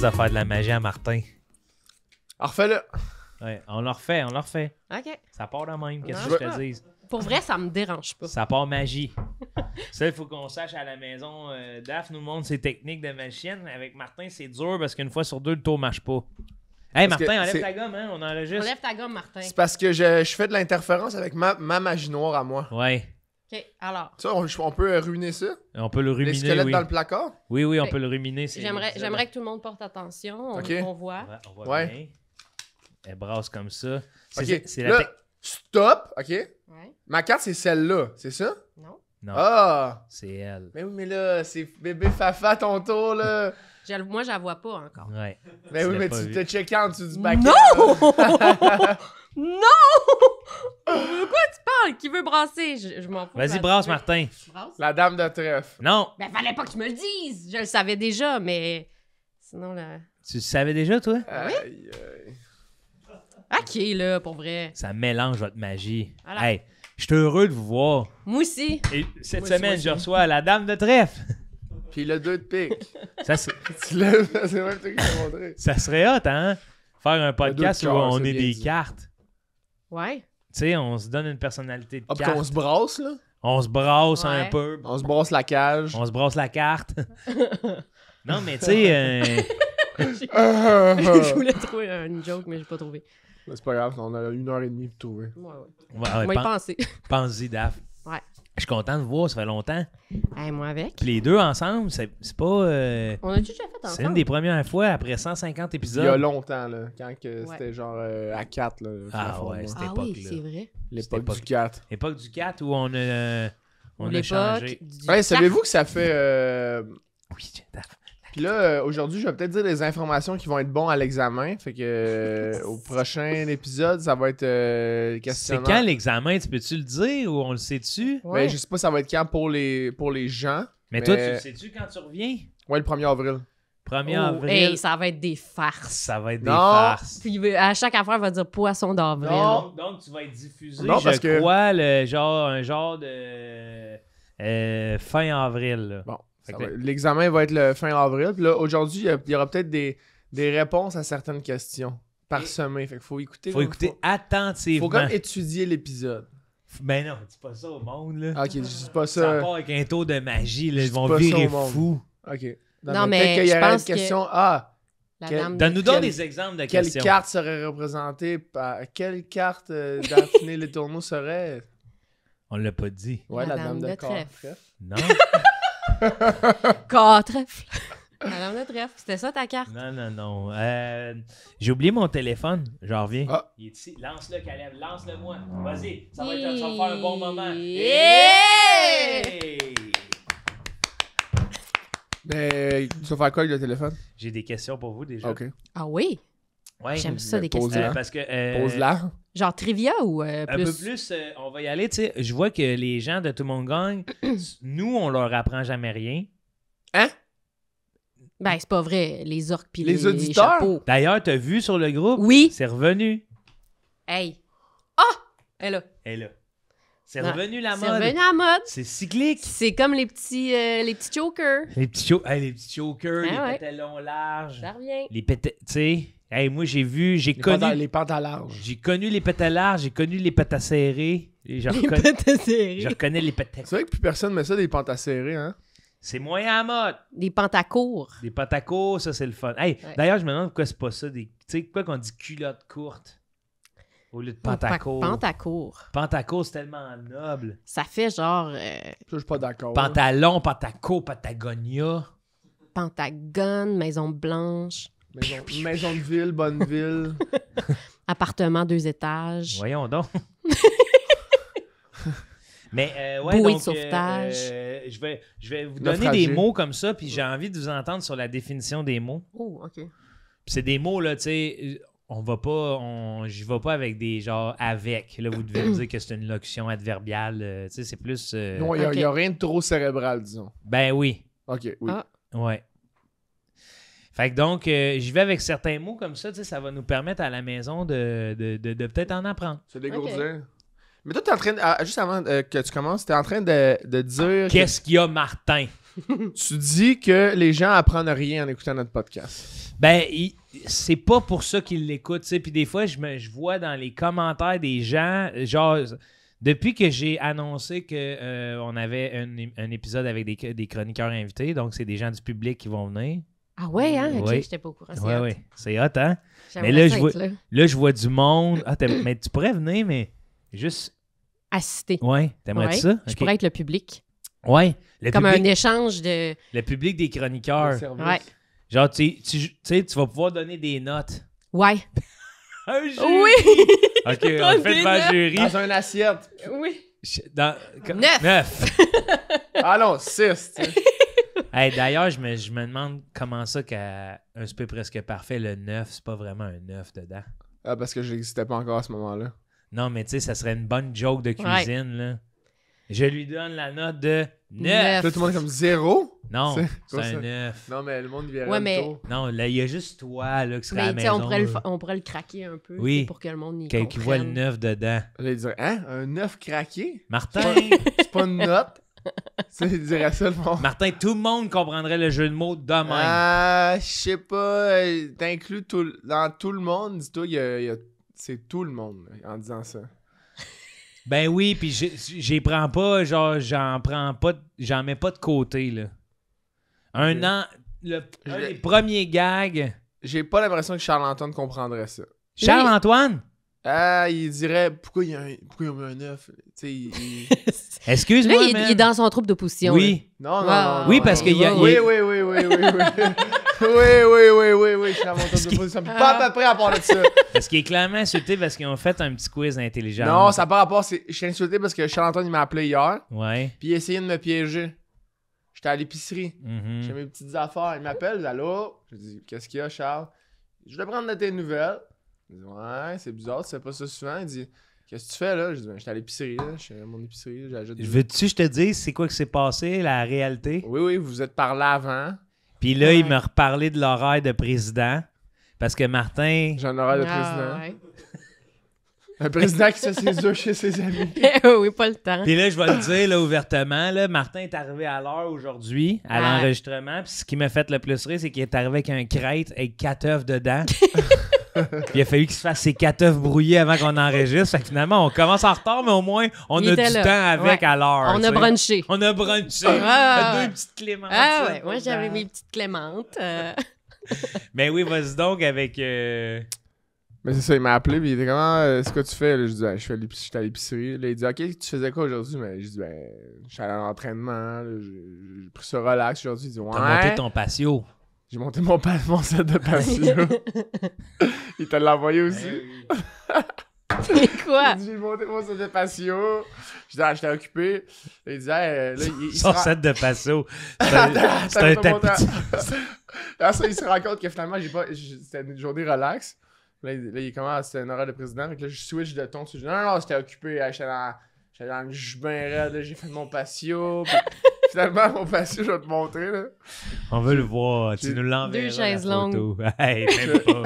de faire de la magie à Martin. Refais-le. Ouais, on le refait. OK. Ça part de même, qu'est-ce Non, que je te dise. Pour vrai, ça me dérange pas. Ça part magie. Ça, il faut qu'on sache à la maison. Daph nous montre ses techniques de magicienne. Avec Martin, c'est dur parce qu'une fois sur deux, le tour marche pas. Hey, Parce que Martin, enlève c'est- ta gomme, hein? On enregistre. Enlève ta gomme, Martin. C'est parce que je fais de l'interférence avec ma magie noire à moi. Ouais. OK, alors, Ça, on peut ruiner ça? On peut le Les ruminer, squelettes oui. dans le placard? Oui, on Ouais. peut le ruminer. c'est j'aimerais l'épisode. que tout le monde porte attention. OK. On voit. Ouais, on voit Ouais. bien. Elle brasse comme ça. C'est OK. c'est Là, la stop, OK? Ouais. Ma carte, c'est celle-là, c'est ça? Non. Non, Ah! c'est elle. Mais oui, mais là, c'est bébé Fafa ton tour, là. Moi, je la vois pas encore. Ouais. Mais Tu oui, l'as mais pas tu vu. te checkes en dessous du bac. Non! Non! De quoi tu parles? Qui veut brasser? Je m'en fous. Vas-y, brasse, Martin. Brasse? La dame de trèfle. Non, Ben, fallait pas que tu me le dises! Je le savais déjà, mais... Sinon, là... tu le savais déjà, toi? Aïe, aïe. OK, là, pour vrai. Ça mélange votre magie. Voilà. Hey, je suis heureux de vous voir. Moi aussi. Et cette Moi semaine, aussi. je reçois la dame de trèfle. Puis le 2 de pique. Ça, Tu lèves, c'est le même truc que je t'ai montré. ça serait hot, hein? Faire un podcast deux où de cœur, on c'est est bien des dit. cartes. Ouais. Tu sais, on se donne une personnalité de Ah, puis carte. qu'on se brasse, là. On se brasse un Ouais. peu. On se brasse la cage. On se brasse la carte. Non, mais tu sais... Je voulais trouver une joke, mais j'ai pas trouvé. C'est pas grave, on a 1h30 pour trouver. Ouais, ouais. ouais, On va y penser. pense-y, Daph. Ouais. Je suis content de vous voir, ça fait longtemps. Hey, moi avec. Puis les deux ensemble, c'est pas... On a-tu déjà fait c'est ensemble? une des premières fois après 150 Il y a épisodes. longtemps, là. Quand que c'était genre à 4, là. Ah Fond, ouais, moi. cette Ah oui, époque-là. c'est vrai. L'époque époque. du 4. Époque du 4 où on a L'époque changé. du Ouais, savez-vous que ça fait... Oui, Daph. Puis là, aujourd'hui, je vais peut-être dire des informations qui vont être bonnes à l'examen. Fait que au prochain épisode, ça va être C'est questionnaire. quand l'examen, tu peux-tu le dire ou on le sait-tu? Ouais. Ben, je sais pas ça va être quand pour les gens. Mais toi, tu le sais-tu quand tu reviens? Ouais, le 1er avril. 1er Oh, avril, hey, ça va être des farces. ça va être des Non. farces. Puis à chaque affaire, il va dire poisson d'avril. Non. Donc, tu vas être diffusé, Non, parce je que- crois, un genre de fin avril. Là. Bon, Fait ça que va- l'examen va être le fin avril. Puis là, aujourd'hui, il y aura peut-être des réponses à certaines questions parsemées. Fait qu'il faut écouter. Faut écouter attentivement. Faut comme étudier l'épisode. Ben non, dis pas ça au monde. Là. Ok, je dis pas Ça ça. part avec un tour de magie. Là, Je ils dis vont pas ça virer au monde. fous. Ok. Non, mais peut-être qu'il y je aurait une pense que- question. Ah, La Quel- dame de- Donne-nous donc Quelle- des exemples de quelle questions. carte serait représentée par. Quelle carte Daphné Les Tourneaux serait. On l'a pas dit. Ouais, la, La dame de trèfle. trèfle. Non, Trèfle. La dame de trèfle. C'était ça ta carte? non. J'ai oublié mon téléphone. J'en reviens. Ah. Il est ici. Lance-le, Caleb. Lance-le moi. Vas-y. Ça va faire un bon moment. Yeah! Hey! Mais tu vas faire quoi avec le téléphone? J'ai des questions pour vous déjà. Ok. Ah oui? Ouais. J'aime ça, des pose-la. questions. Parce que Pose-la. Genre trivia ou un plus? peu plus, on va y aller. Tu sais, je vois que les gens de Tout le monde gagne, nous, on leur apprend jamais rien. Hein? Ben, c'est pas vrai. Les orques pis Les les auditeurs? chapeaux. D'ailleurs, t'as vu sur le groupe? Oui. C'est revenu. Hey. Ah! Elle est là. Et là. C'est Ouais. revenu la C'est mode. revenu à la mode. C'est cyclique. C'est comme les petits jokers. Les petits, les petits chokers, Ah ouais. les pétalons larges. Ça revient. Les pétales. Tu sais, hey, moi, j'ai connu. Les pentes à large. J'ai connu les pétales larges, j'ai connu les pétales serrés. Et je, Les reconnais, pétas serrés. je reconnais les pétales. C'est vrai que plus personne met ça des pentes à serrer, hein? C'est moyen à la mode. Des pantacours. Des pantacours, ça, c'est le fun. Hey, Ouais. d'ailleurs, je me demande pourquoi c'est pas ça. Tu sais, pourquoi qu'on dit culotte courte au lieu de pantacours? Pantacours. Pantacourt, c'est tellement noble. Ça fait genre Ça, je suis pas d'accord. Pantalon, pantacourt, Patagonia. Pentagone, Maison Blanche, Maison de ville, bonne ville. appartement 2 étages. Voyons donc. Mais ouais, Bouée de donc, sauvetage. je vais vous Naufragé. donner des mots comme ça, puis j'ai envie de vous entendre sur la définition des mots. Oh, OK. Puis c'est des mots, là, tu sais, j'y vais pas avec des genres avec. Là, vous devez me dire que c'est une locution adverbiale. Tu sais, c'est plus. Non, il Ok. n'y a rien de trop cérébral, disons. Ben oui. Ok, oui. Ah. Ouais. Fait que donc, j'y vais avec certains mots comme ça, tu sais, ça va nous permettre à la maison de peut-être en apprendre. C'est dégourdir. Mais toi, t'es en train de. Juste avant que tu commences, t'es en train de dire. Qu'est-ce qu'il y a, Martin? Tu dis que les gens apprennent rien en écoutant notre podcast. Ben, c'est pas pour ça qu'ils l'écoutent, tu sais. Puis des fois, je vois dans les commentaires des gens, genre, depuis que j'ai annoncé que on avait un épisode avec des chroniqueurs invités, donc c'est des gens du public qui vont venir. Ah ouais, hein? Ok, Oui. j'étais pas au courant. Ouais, ouais. C'est hot, hein? J'aimerais Mais là, ça je vois, être là. là, je vois du monde. Ah, mais tu pourrais venir, mais juste. Assister. Ouais, t'aimerais-tu Ouais. ça? Je Ok. pourrais être le public. Ouais, le Comme public, un écéchange de... le public des chroniqueurs. Le service. Ouais. Genre, tu sais, tu vas pouvoir donner des notes. Ouais. Un jury! Oui! OK, on Donne fait des devant le notes. jury. Dans une assiette. Oui. Dans... 9. 9. Ah non, 6. tu sais. Hey, d'ailleurs, je me demande comment ça qu'à un souper presque parfait, le 9, c'est pas vraiment un 9 dedans. Ah, parce que je n'existais pas encore à ce moment-là. Non, mais tu sais, ça serait une bonne joke de cuisine, là. Je lui donne la note de 9. Neuf. Là, tout le monde est comme 0. Non, C'est c'est quoi un ça? 9. Non, mais le monde il verrait Ouais, le mais- tour. Non, là, il y a juste toi, là, qui serait à la Mais tu sais, maison. on pourrait le craquer un peu. Oui. tu sais, Pour que le monde y Qui voit le comprenne. 9 dedans. Là, il dirait, hein? Un 9 craqué? Martin, C'est pas une note? Tu sais, il dirait ça, le monde. Martin, tout le monde comprendrait le jeu de mots de même. Ah, je sais pas. T'inclus dans tout le monde. Dis-toi, c'est tout le monde là, en disant ça. Ben oui, puis j'y prends pas, genre, j'en mets pas de côté, là. Un Ok. an, un des premiers gags. J'ai pas l'impression que Charles-Antoine comprendrait ça. Charles-Antoine, Ah, il dirait pourquoi il y a un 9? Tu sais, excuse-moi, Là, il man. est dans son troupe d'opposition. Oui, Non, non, Ah. non. Oui, non, parce non. qu'il y a- Oui, il- oui, oui, oui, oui, oui. Oui, je suis à mon tour de position. Puis pas à peu près à part de ça. parce qu'il est clairement insulté parce qu'ils ont fait un petit quiz intelligent. Non, ça n'a pas rapport. Je suis insulté parce que Charles-Antoine, il m'a appelé hier. Ouais. Puis il a essayé de me piéger. J'étais à l'épicerie. Mhm. J'ai mes petites affaires. Il m'appelle, allô? Je dis, qu'est-ce qu'il y a, Charles? Je voulais prendre de tes nouvelles. Il dit, ouais, c'est bizarre, tu fais pas ça souvent. Il dit, qu'est-ce que tu fais là? Je dis, ben, j'étais à l'épicerie, là. Je suis à mon épicerie, j'ajoute des... Veux-tu que je te dise c'est quoi qui s'est passé, la réalité? Oui, vous vous êtes parlé avant. Puis là, Ouais. il m'a reparlé de l'horaire de président. Parce que Martin... J'en aurai de Ah, président. ouais. Un président qui se fait ses œufs chez ses amis. Oui, pas le temps. Puis là, je vais le dire là, ouvertement, là, Martin est arrivé à l'heure aujourd'hui, à Ah. l'enregistrement. Puis ce qui m'a fait le plus rire, c'est qu'il est arrivé avec un crête avec 4 œufs dedans. Puis il a fallu qu'il se fasse ses 4 œufs brouillés avant qu'on enregistre. Fait que finalement, on commence en retard, mais au moins, on Il a était du là. temps avec Ouais. à l'heure. On tu a sais. brunché. On a brunché. Ah, ouais. Deux petites clémentes. Ah ouais, moi j'avais mes petites clémentes. Mais oui, vas-y donc avec... Mais c'est ça, il m'a appelé, puis il était comment, c'est quoi tu fais? Là, je dis, ah, j'étais à l'épicerie. Là, il dit, ok, tu faisais quoi aujourd'hui? Mais je dis, ben, je suis allé à l'entraînement, là, j'ai pris ça relax aujourd'hui. Il dit, ouais. T'as monté ton patio. J'ai monté mon set de patio. Il te l'a envoyé aussi. C'est quoi? Il dit, j'ai monté mon set de patio. Je dis, ah, j'étais occupé. Il dit, hey, là, il Son se rend- set de patio. C'est Attends, un pas monté tapis. Là, ça, il se rend compte que finalement, c'était une journée relax. Là, il commence, c'était une heure de président. Fait que là, je switch de ton. Je dis, non, j'étais occupé. J'étais dans le jus bien raide. Là, j'ai fait mon patio. Puis, finalement, mon patio, je vais te montrer. Là. On veut le voir. Tu nous l'enverras. Deux chaises la photo. longues. Hey, même pas.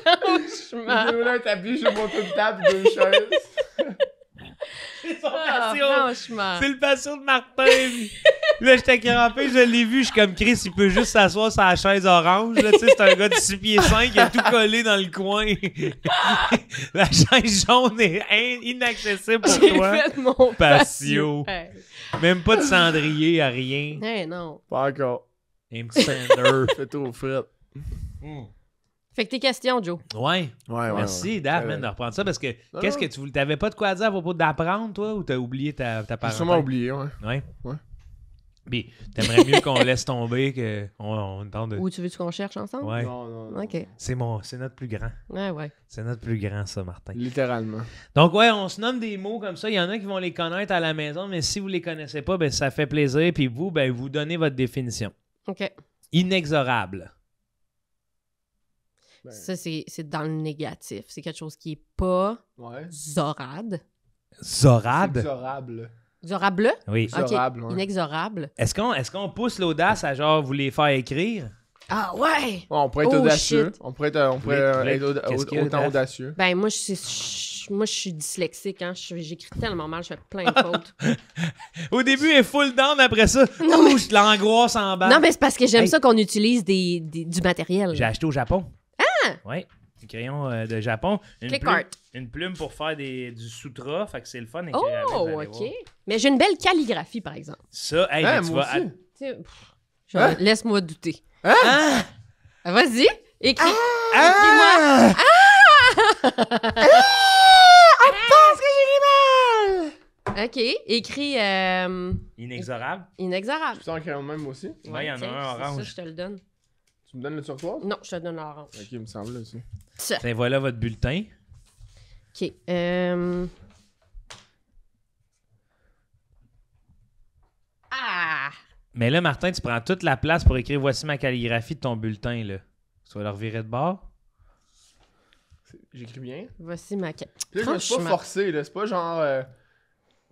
Franchement. Là, un tapis, j'ai monté une table, 2 chaises. C'est son Ah, patio. franchement. C'est le patio de Martin. Là, j'étais crampé, je l'ai vu. Je suis comme Chris, il peut juste s'asseoir sur la chaise orange. Là, tu sais, c'est un gars de 6 pieds 5 qui a tout collé dans le coin. La chaise jaune est inaccessible pour J'ai toi. fait mon Patio. Hey. Même pas de cendrier, à rien. Hey, non. Pas encore. Un petit sander. Fais tout aux frites. Fait que tes questions, Joe. Ouais. Ouais, Merci, Dave, man, de reprendre ça parce que Non, qu'est-ce non. que tu voulais? T'avais pas de quoi dire à propos d'apprendre, toi, ou t'as oublié ta J'ai parenthèse? sûrement oublié, ouais. Ouais. Ouais. Puis, t'aimerais mieux qu'on laisse tomber qu'on tente de. Ou tu veux qu'on cherche ensemble? Ouais. Non. OK. C'est notre plus grand. Ouais. C'est notre plus grand, ça, Martin. Littéralement. Donc, ouais, on se nomme des mots comme ça. Il y en a qui vont les connaître à la maison, mais si vous les connaissez pas, ben, ça fait plaisir. Puis vous, ben, vous donnez votre définition. OK. Inexorable. Ben, Ça, c'est dans le négatif. C'est quelque chose qui est pas ouais. zorade. Zorade? Exorable. Zorable? Oui. OK. Zorable, ouais. Inexorable. Est-ce qu'on pousse l'audace à genre vous les faire écrire? Ah ouais! Ouais, on pourrait être Oh, audacieux. shit. On pourrait être Qu'est-ce qu'il y a, autant Dave? audacieux. Ben, moi, je moi, je suis dyslexique. Hein. J'écris tellement mal, je fais plein de fautes. Au début, elle est full down, après ça, l'angoisse en bas. Non, mais c'est parce que j'aime Hey. ça qu'on utilise du matériel. J'ai acheté au Japon. Ah! Oui, des crayons de Japon. Click art. Une plume pour faire du sutra, fait que c'est le fun. Oh, d'écrire avec, vous allez OK. voir. Mais j'ai une belle calligraphie, par exemple. Ça, hey, Hein, mais tu moi vas... aussi. Tu sais, Hein? laisse-moi douter. Ah! Vas-y, écris. Ah! OK, écris Inexorable. inexorable. Tu sens qu'il y en a même aussi? Ouais, il y en a tiens, un c'est orange. Ça, je te le donne. Tu me donnes le turquoise? Non, je te donne l'orange. Ok, il me semble aussi. Ça. Tiens, voilà votre bulletin. OK. Ah! Mais là, Martin, tu prends toute la place pour écrire « Voici ma calligraphie » de ton bulletin, là. Tu vas le revirer de bord. J'écris bien. Voici ma... Là, je me suis pas forcé, là. C'est pas genre...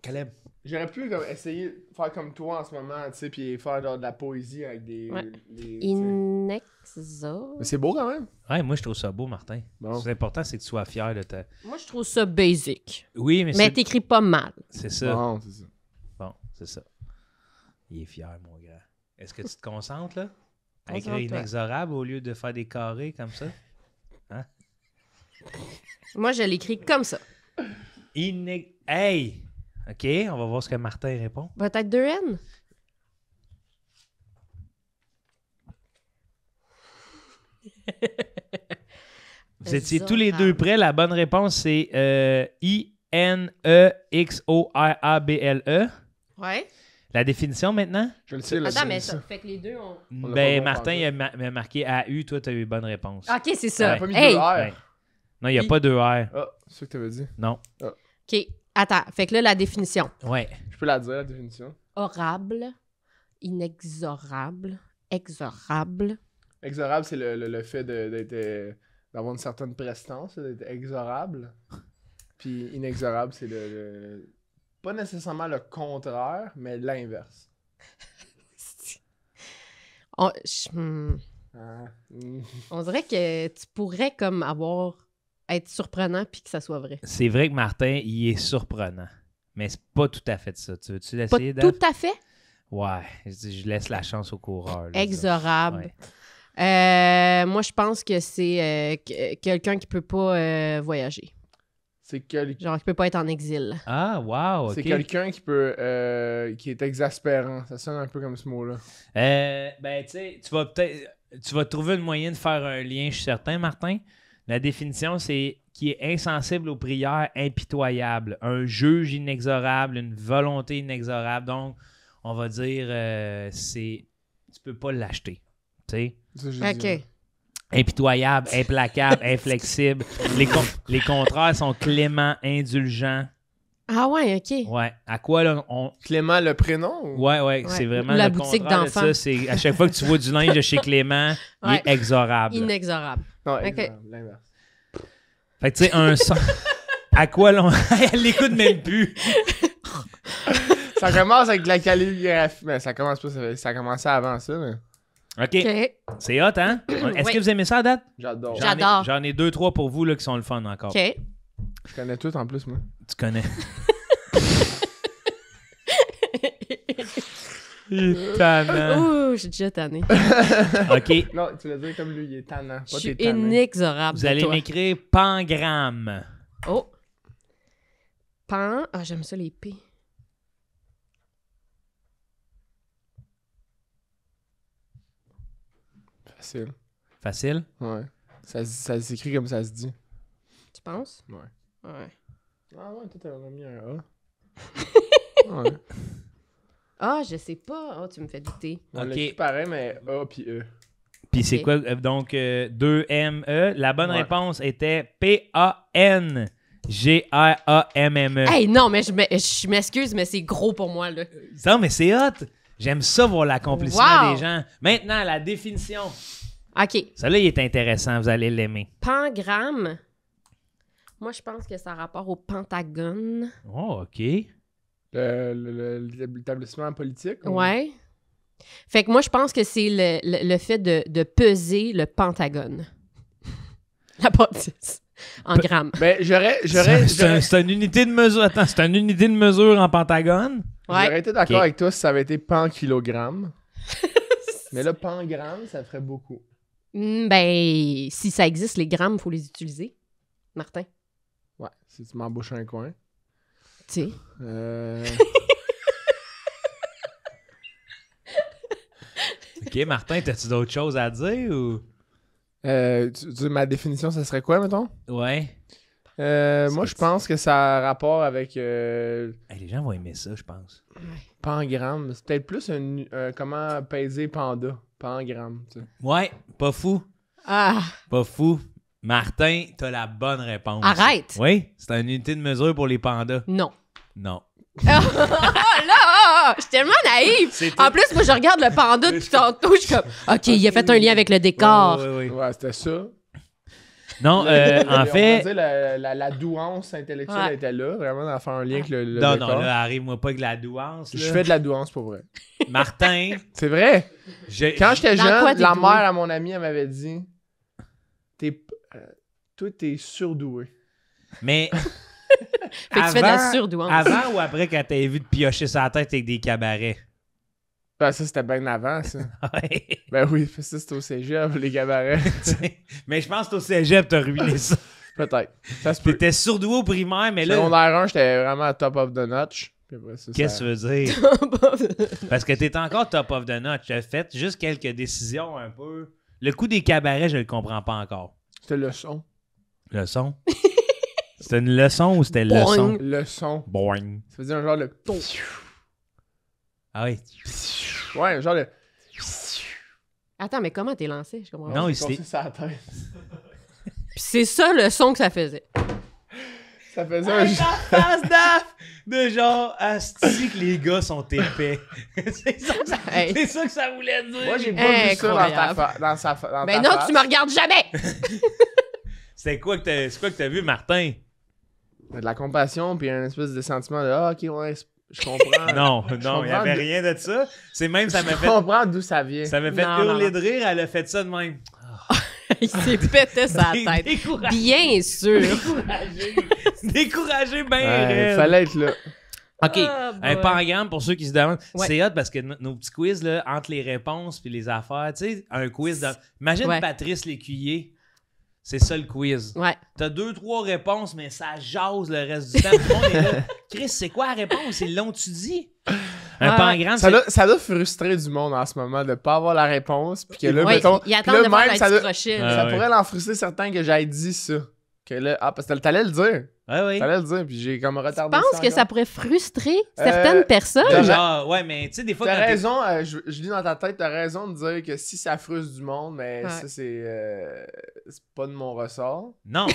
Caleb. J'aurais pu comme, essayer de faire comme toi en ce moment, tu sais, puis faire genre, de la poésie avec des... Ouais. tu sais. Inexo. Mais c'est beau quand même. Ouais, moi, je trouve ça beau, Martin. Bon. C'est important, c'est que tu sois fier de ta... Moi, je trouve ça basic. Oui, mais, Mais t'écris pas mal. c'est ça. Bon, c'est ça. Bon, c'est ça. Il est fier, mon grand. Est-ce que tu te concentres, là? À Concentre-toi. écrire inexorable au lieu de faire des carrés comme ça? Moi, je l'écris comme ça. Hey! OK, on va voir ce que Martin répond. Peut-être 2 N? Vous étiez tous les deux prêts. La bonne réponse, c'est I-N-E-X-O-R-A-B-L-E. Ouais. La définition maintenant? Je le sais, là. Attends, c'est mais ça. ça fait que les deux ont... l'a pas Ben, bon Martin, il pantoute. m'a marqué AU. Toi, tu as eu bonne réponse. OK, c'est ça. On a pas mis Hey! deux R. Ouais. Non, il n'y a pas deux R. Ah, c'est ça que t'avais dit. Non. OK. Attends. Fait que là, la définition. Ouais. Je peux la dire, la définition. Orable, inexorable, exorable. Exorable, c'est le fait d'être d'avoir une certaine prestance, d'être exorable. Puis inexorable, c'est pas nécessairement le contraire, mais l'inverse. On, Ah, mm. on dirait que tu pourrais comme être surprenant puis que ça soit vrai. C'est vrai que Martin, il est surprenant. Mais c'est pas tout à fait ça. Tu veux-tu Pas l'essayer, tout Dave? à fait Ouais. Je laisse la chance au coureur. là, ça. exorable. Ouais. Moi, je pense que c'est quelqu'un qui peut pas voyager. C'est Genre, qui peut pas être en exil. Ah, wow, OK. c'est quelqu'un qui peut qui est exaspérant. Ça sonne un peu comme ce mot-là. Ben, tu sais, tu vas trouver une moyen de faire un lien, je suis certain, Martin. La définition, c'est qui est insensible aux prières, impitoyable, un juge inexorable, une volonté inexorable. Donc, on va dire, tu peux pas l'acheter. Tu sais? C'est ça que j'ai dit. OK. Impitoyable, implacable, inflexible. Les contraires sont clément, indulgent. Ah ouais, OK. Ouais. À quoi, là, Clément, le prénom? Ou... Ouais, c'est vraiment La le boutique contraire de d'enfants. ça. C'est à chaque fois que tu vois du linge de chez Clément, il Ouais. est exorable. Inexorable. Non, Ok. exorable, l'inverse. Fait que tu sais, un son... À quoi l'on... Elle l'écoute même plus. Ça commence avec de la calligraphie. Mais ça commence pas, ça a commencé avant ça, mais OK. OK. C'est hot, hein? Est-ce Oui. que vous aimez ça à date? j'adore. J'adore. J'en ai 2-3 pour vous là, qui sont le fun encore. OK. Je connais tout en plus, moi. Tu connais. Il est tannant. Ouh, j'ai déjà tanné. OK. Non, tu veux dire comme lui, il est tannant. Je Pas suis t'es tannant. inexorable. Vous de allez toi. m'écrire pangramme. Oh. Pan. Ah, j'aime ça, les P. Facile. Facile? Ouais. Ça s'écrit comme ça se dit. Tu penses? Ouais. Ouais. Ah ouais, toi, t'as mis un A. Ouais. Ah, je sais pas. Oh, tu me fais douter. On Ok. l'écrit pareil, mais A puis E. Puis c'est Ok. quoi? Donc, 2-M-E. La bonne Ouais. réponse était P-A-N-G-R-A-M-M-E. Hey, non, mais je m'excuse, mais c'est gros pour moi, là. Non, mais c'est hot. J'aime ça voir l'accomplissement Wow. des gens. Maintenant, la définition. OK. Ça là, il est intéressant. Vous allez l'aimer. Pangramme. Moi, je pense que ça a rapport au Pentagone. Oh, OK. L'établissement politique? ou- Ouais. Fait que moi, je pense que c'est le fait de peser le Pentagone. La bâtisse. En grammes. Ben, C'est une unité de mesure. Attends, c'est une unité de mesure en pentagone? Ouais. j'aurais été d'accord Ok. avec toi si ça avait été pan-kilogramme. Mais là, pan-gramme, ça ferait beaucoup. Ben, si ça existe, les grammes, il faut les utiliser. Martin. Ouais, si tu m'embauches un coin. Tu sais. OK, Martin, t'as-tu d'autres choses à dire ou... tu dis ma définition, ça serait quoi, mettons? Ouais. Moi, je pense que ça a rapport avec Hey, les gens vont aimer ça, je pense. pangramme. C'est peut-être plus comment peser panda. Pangramme, tu sais. Ouais, pas fou. Ah, Pas fou. Martin, t'as la bonne réponse. arrête! Oui, c'est une unité de mesure pour les pandas. Non. Non. Oh là! Je suis tellement naïve! C'est En plus, moi, je regarde le panda depuis tantôt. Je suis comme, OK, il a fait un lien avec le décor. Oui. Ouais, c'était ça. Non, en On fait... va dire la douance intellectuelle Ouais. était là, vraiment, à faire un lien avec le Non, décor. non, là, arrive-moi pas avec la douance. Je là. fais de la douance pour vrai. Martin, C'est vrai. Quand j'étais Dans quoi jeune, t'es la doué? mère à mon ami, elle m'avait dit toi, t'es surdoué. mais... Fait que tu fais de la surdouance. Avant ou après quand t'avais vu te piocher sa tête avec des cabarets? Ben, ça, c'était bien avant, ça. Ouais. Ben oui, ça, c'était au cégep, les cabarets. Mais je pense que au cégep, t'as ruiné ça. Peut-être. Ça se peut. T'étais sourd-doué au primaire, mais là... Secondaire 1, j'étais vraiment à top of the notch. Puis après ça, Qu'est-ce que ça... tu veux dire? Parce que t'es encore top of the notch. Tu as fait juste quelques décisions un peu... Le coup des cabarets, je le comprends pas encore. C'était le son. Le son? C'était une leçon ou c'était le son? Le son. Boing. Ça faisait un genre de... Ah oui. Ouais, un genre de... Attends, mais comment t'es lancé? Je comprends pas. Non, il Comme s'est... ça, la tête. Puis c'est ça le son que ça faisait. Ça faisait un... face d'af de genre asti que les gars sont épais. c'est ça que ça voulait dire. Moi, j'ai pas vu ça dans Incroyable. dans Ben ta non, face. tu me regardes jamais! C'est quoi que t'as vu, Martin? De la compassion, puis un espèce de sentiment de « Ah, OK, ouais, je comprends. » Non, Je il y comprends avait d'où- rien de ça. C'est même, ça m'a Je fait... comprends d'où ça vient. Ça m'a fait Non, hurler non, de rire, elle a fait ça de même. Il s'est pété sa tête. Découragé. Bien sûr. Découragé bien Ouais, raide. fallait être là. OK, Ah, un boy. pangramme, pour ceux qui se demandent, Ouais. c'est hot parce que nos petits quiz, là, entre les réponses puis les affaires, tu sais, un quiz... Imagine Ouais. Patrice Lécuyer, c'est ça le quiz. Ouais. T'as 2-3 réponses, mais ça jase le reste du temps. Tout le monde est là. Chris, c'est quoi la réponse? Ils l'ont-tu dit? Un Ouais. pangramme, Ça doit frustrer du monde en ce moment de pas avoir la réponse, puis que là, Ouais, mettons... il attend puis là, de voir même, la ça petite doit- rochelle. Ouais. Ça pourrait l'en frustrer certains que j'aille dit ça. Que là, parce que t'allais le dire. Ouais, oui. T'allais le dire, puis j'ai comme Je retardé pense que encore. ça pourrait frustrer certaines personnes. Genre, ouais, mais tu sais, des fois, T'as quand t'es- raison, je lis dans ta tête, t'as raison de dire que si ça frustre du monde, mais Ouais. ça, c'est pas de mon ressort. Non,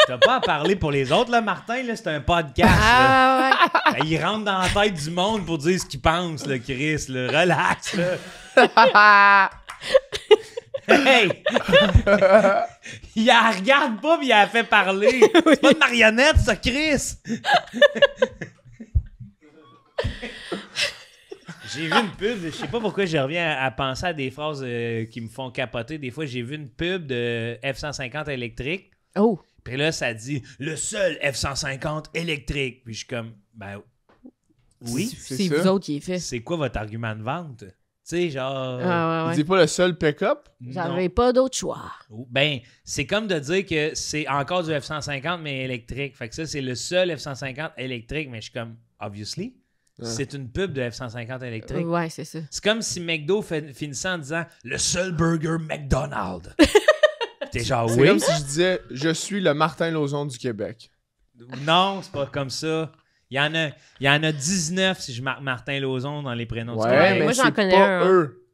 t'as pas à parler pour les autres, là, Martin, là, c'est un podcast, là. Ah ouais. Ben, il rentre dans la tête du monde pour dire ce qu'il pense, là, Chris, là. Relax, là. Hey! Il la regarde pas pis il la fait parler. C'est pas une marionnette, ça, Chris! J'ai vu une pub, je sais pas pourquoi je reviens à penser à des phrases qui me font capoter. Des fois, j'ai vu une pub de F-150 électrique. Oh. Puis là, ça dit « Le seul F-150 électrique ». Puis je suis comme « Ben oui, C'est C'est ça. vous autres qui est fait. c'est quoi votre argument de vente? » Tu sais, genre... Ah ouais, Dis ouais. pas le seul pick-up. non. J'avais pas d'autre choix. Ben, c'est comme de dire que c'est encore du F-150, mais électrique. Fait que ça, c'est le seul F-150 électrique. Mais je suis comme, obviously, Ouais. c'est une pub de F-150 électrique. Ouais, c'est ça. C'est comme si McDo finissait en disant « Le seul burger McDonald's ». T'es genre, C'est oui? comme si je disais « Je suis le Martin Lauzon du Québec Non, c'est pas comme ça. Il y en a 19 si je marque Martin Lauzon dans les prénoms ». du Ouais, Québec. mais moi, j'en c'est connais pas un, hein. eux.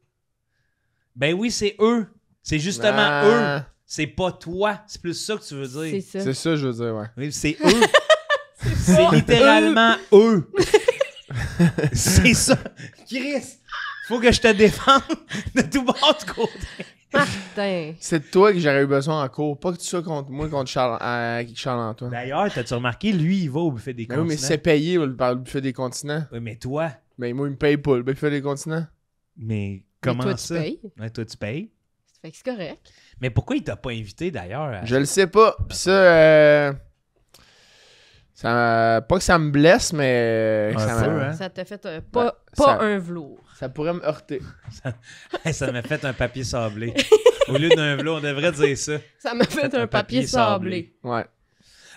Ben oui, c'est eux. C'est justement Ah, eux. C'est pas toi. C'est plus ça que tu veux C'est dire. ça. C'est ça, je veux dire, ouais. Oui, c'est eux. C'est littéralement eux. C'est ça. Chris, faut que je te défende de tout bord de côté. Putain. C'est de toi que j'aurais eu besoin en cours. Pas que tu sois contre moi, contre Charles-Antoine. D'ailleurs, t'as-tu remarqué, lui, il va au buffet des Mais oui, continents. mais c'est payé par le buffet des continents. Oui, mais toi, Mais moi, il me paye pas le buffet des continents. mais Mais comment toi, tu ça? payes. Ouais, toi, tu payes. Fait que c'est correct. Mais pourquoi il t'a pas invité d'ailleurs? Je le sais pas. Pis ça, pas que ça me blesse, mais Un ça, peu, hein? Ça t'a fait Ouais, pas ça- un velours. ça pourrait me heurter. Ça m'a fait un papier sablé. Au lieu d'un velours, on devrait dire ça. Ça m'a fait un papier sablé. Ouais.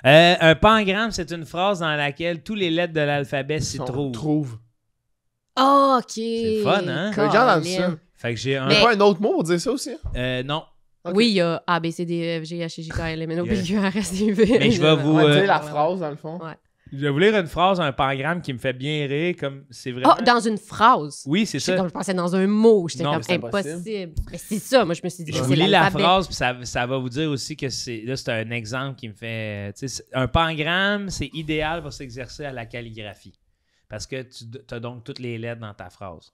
Un pangramme, c'est une phrase dans laquelle tous les lettres de l'alphabet s'y trouvent. Trouve. Ah, OK. C'est fun, hein? J'ai déjà entendu ça. Fait que j'ai un... Il y a pas un autre mot pour dire ça aussi? non. Ok. Oui, il y a A, B, C, D, E, F, G, H, I, J, K, L, M, N, O, P, Q, R, S, T, U, V. Mais je vais vous... On va dire Ouais. la phrase, dans le fond. Ouais. Je vais vous lire une phrase, un pangramme qui me fait bien rire, comme c'est vraiment... Ah, dans une phrase. Oui, c'est ça. Comme je pensais dans un mot. J'étais Non, comme c'est impossible. Mais c'est ça, moi, je me suis dit. Je c'est vous lis la l'alphabet. phrase, puis ça va vous dire aussi que c'est... Là, c'est un exemple qui me fait... Tu sais, un pangramme, c'est idéal pour s'exercer à la calligraphie. Parce que tu as donc toutes les lettres dans ta phrase.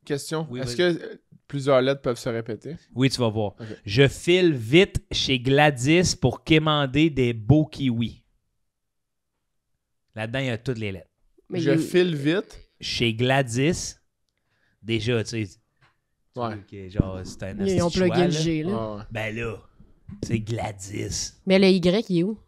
Question. Oui, Est-ce vas-y. que plusieurs lettres peuvent se répéter? Oui, tu vas voir. Ok. Je file vite chez Gladys pour quémander des beaux kiwis. Là-dedans, il y a toutes les lettres. Mais Je file vite. Chez Gladys, déjà, tu sais... Ouais. que genre, c'est un Ils ont asti de choix, plugué le là. G, là. Ah ouais. Ben là, c'est Gladys. Mais le Y, il est où?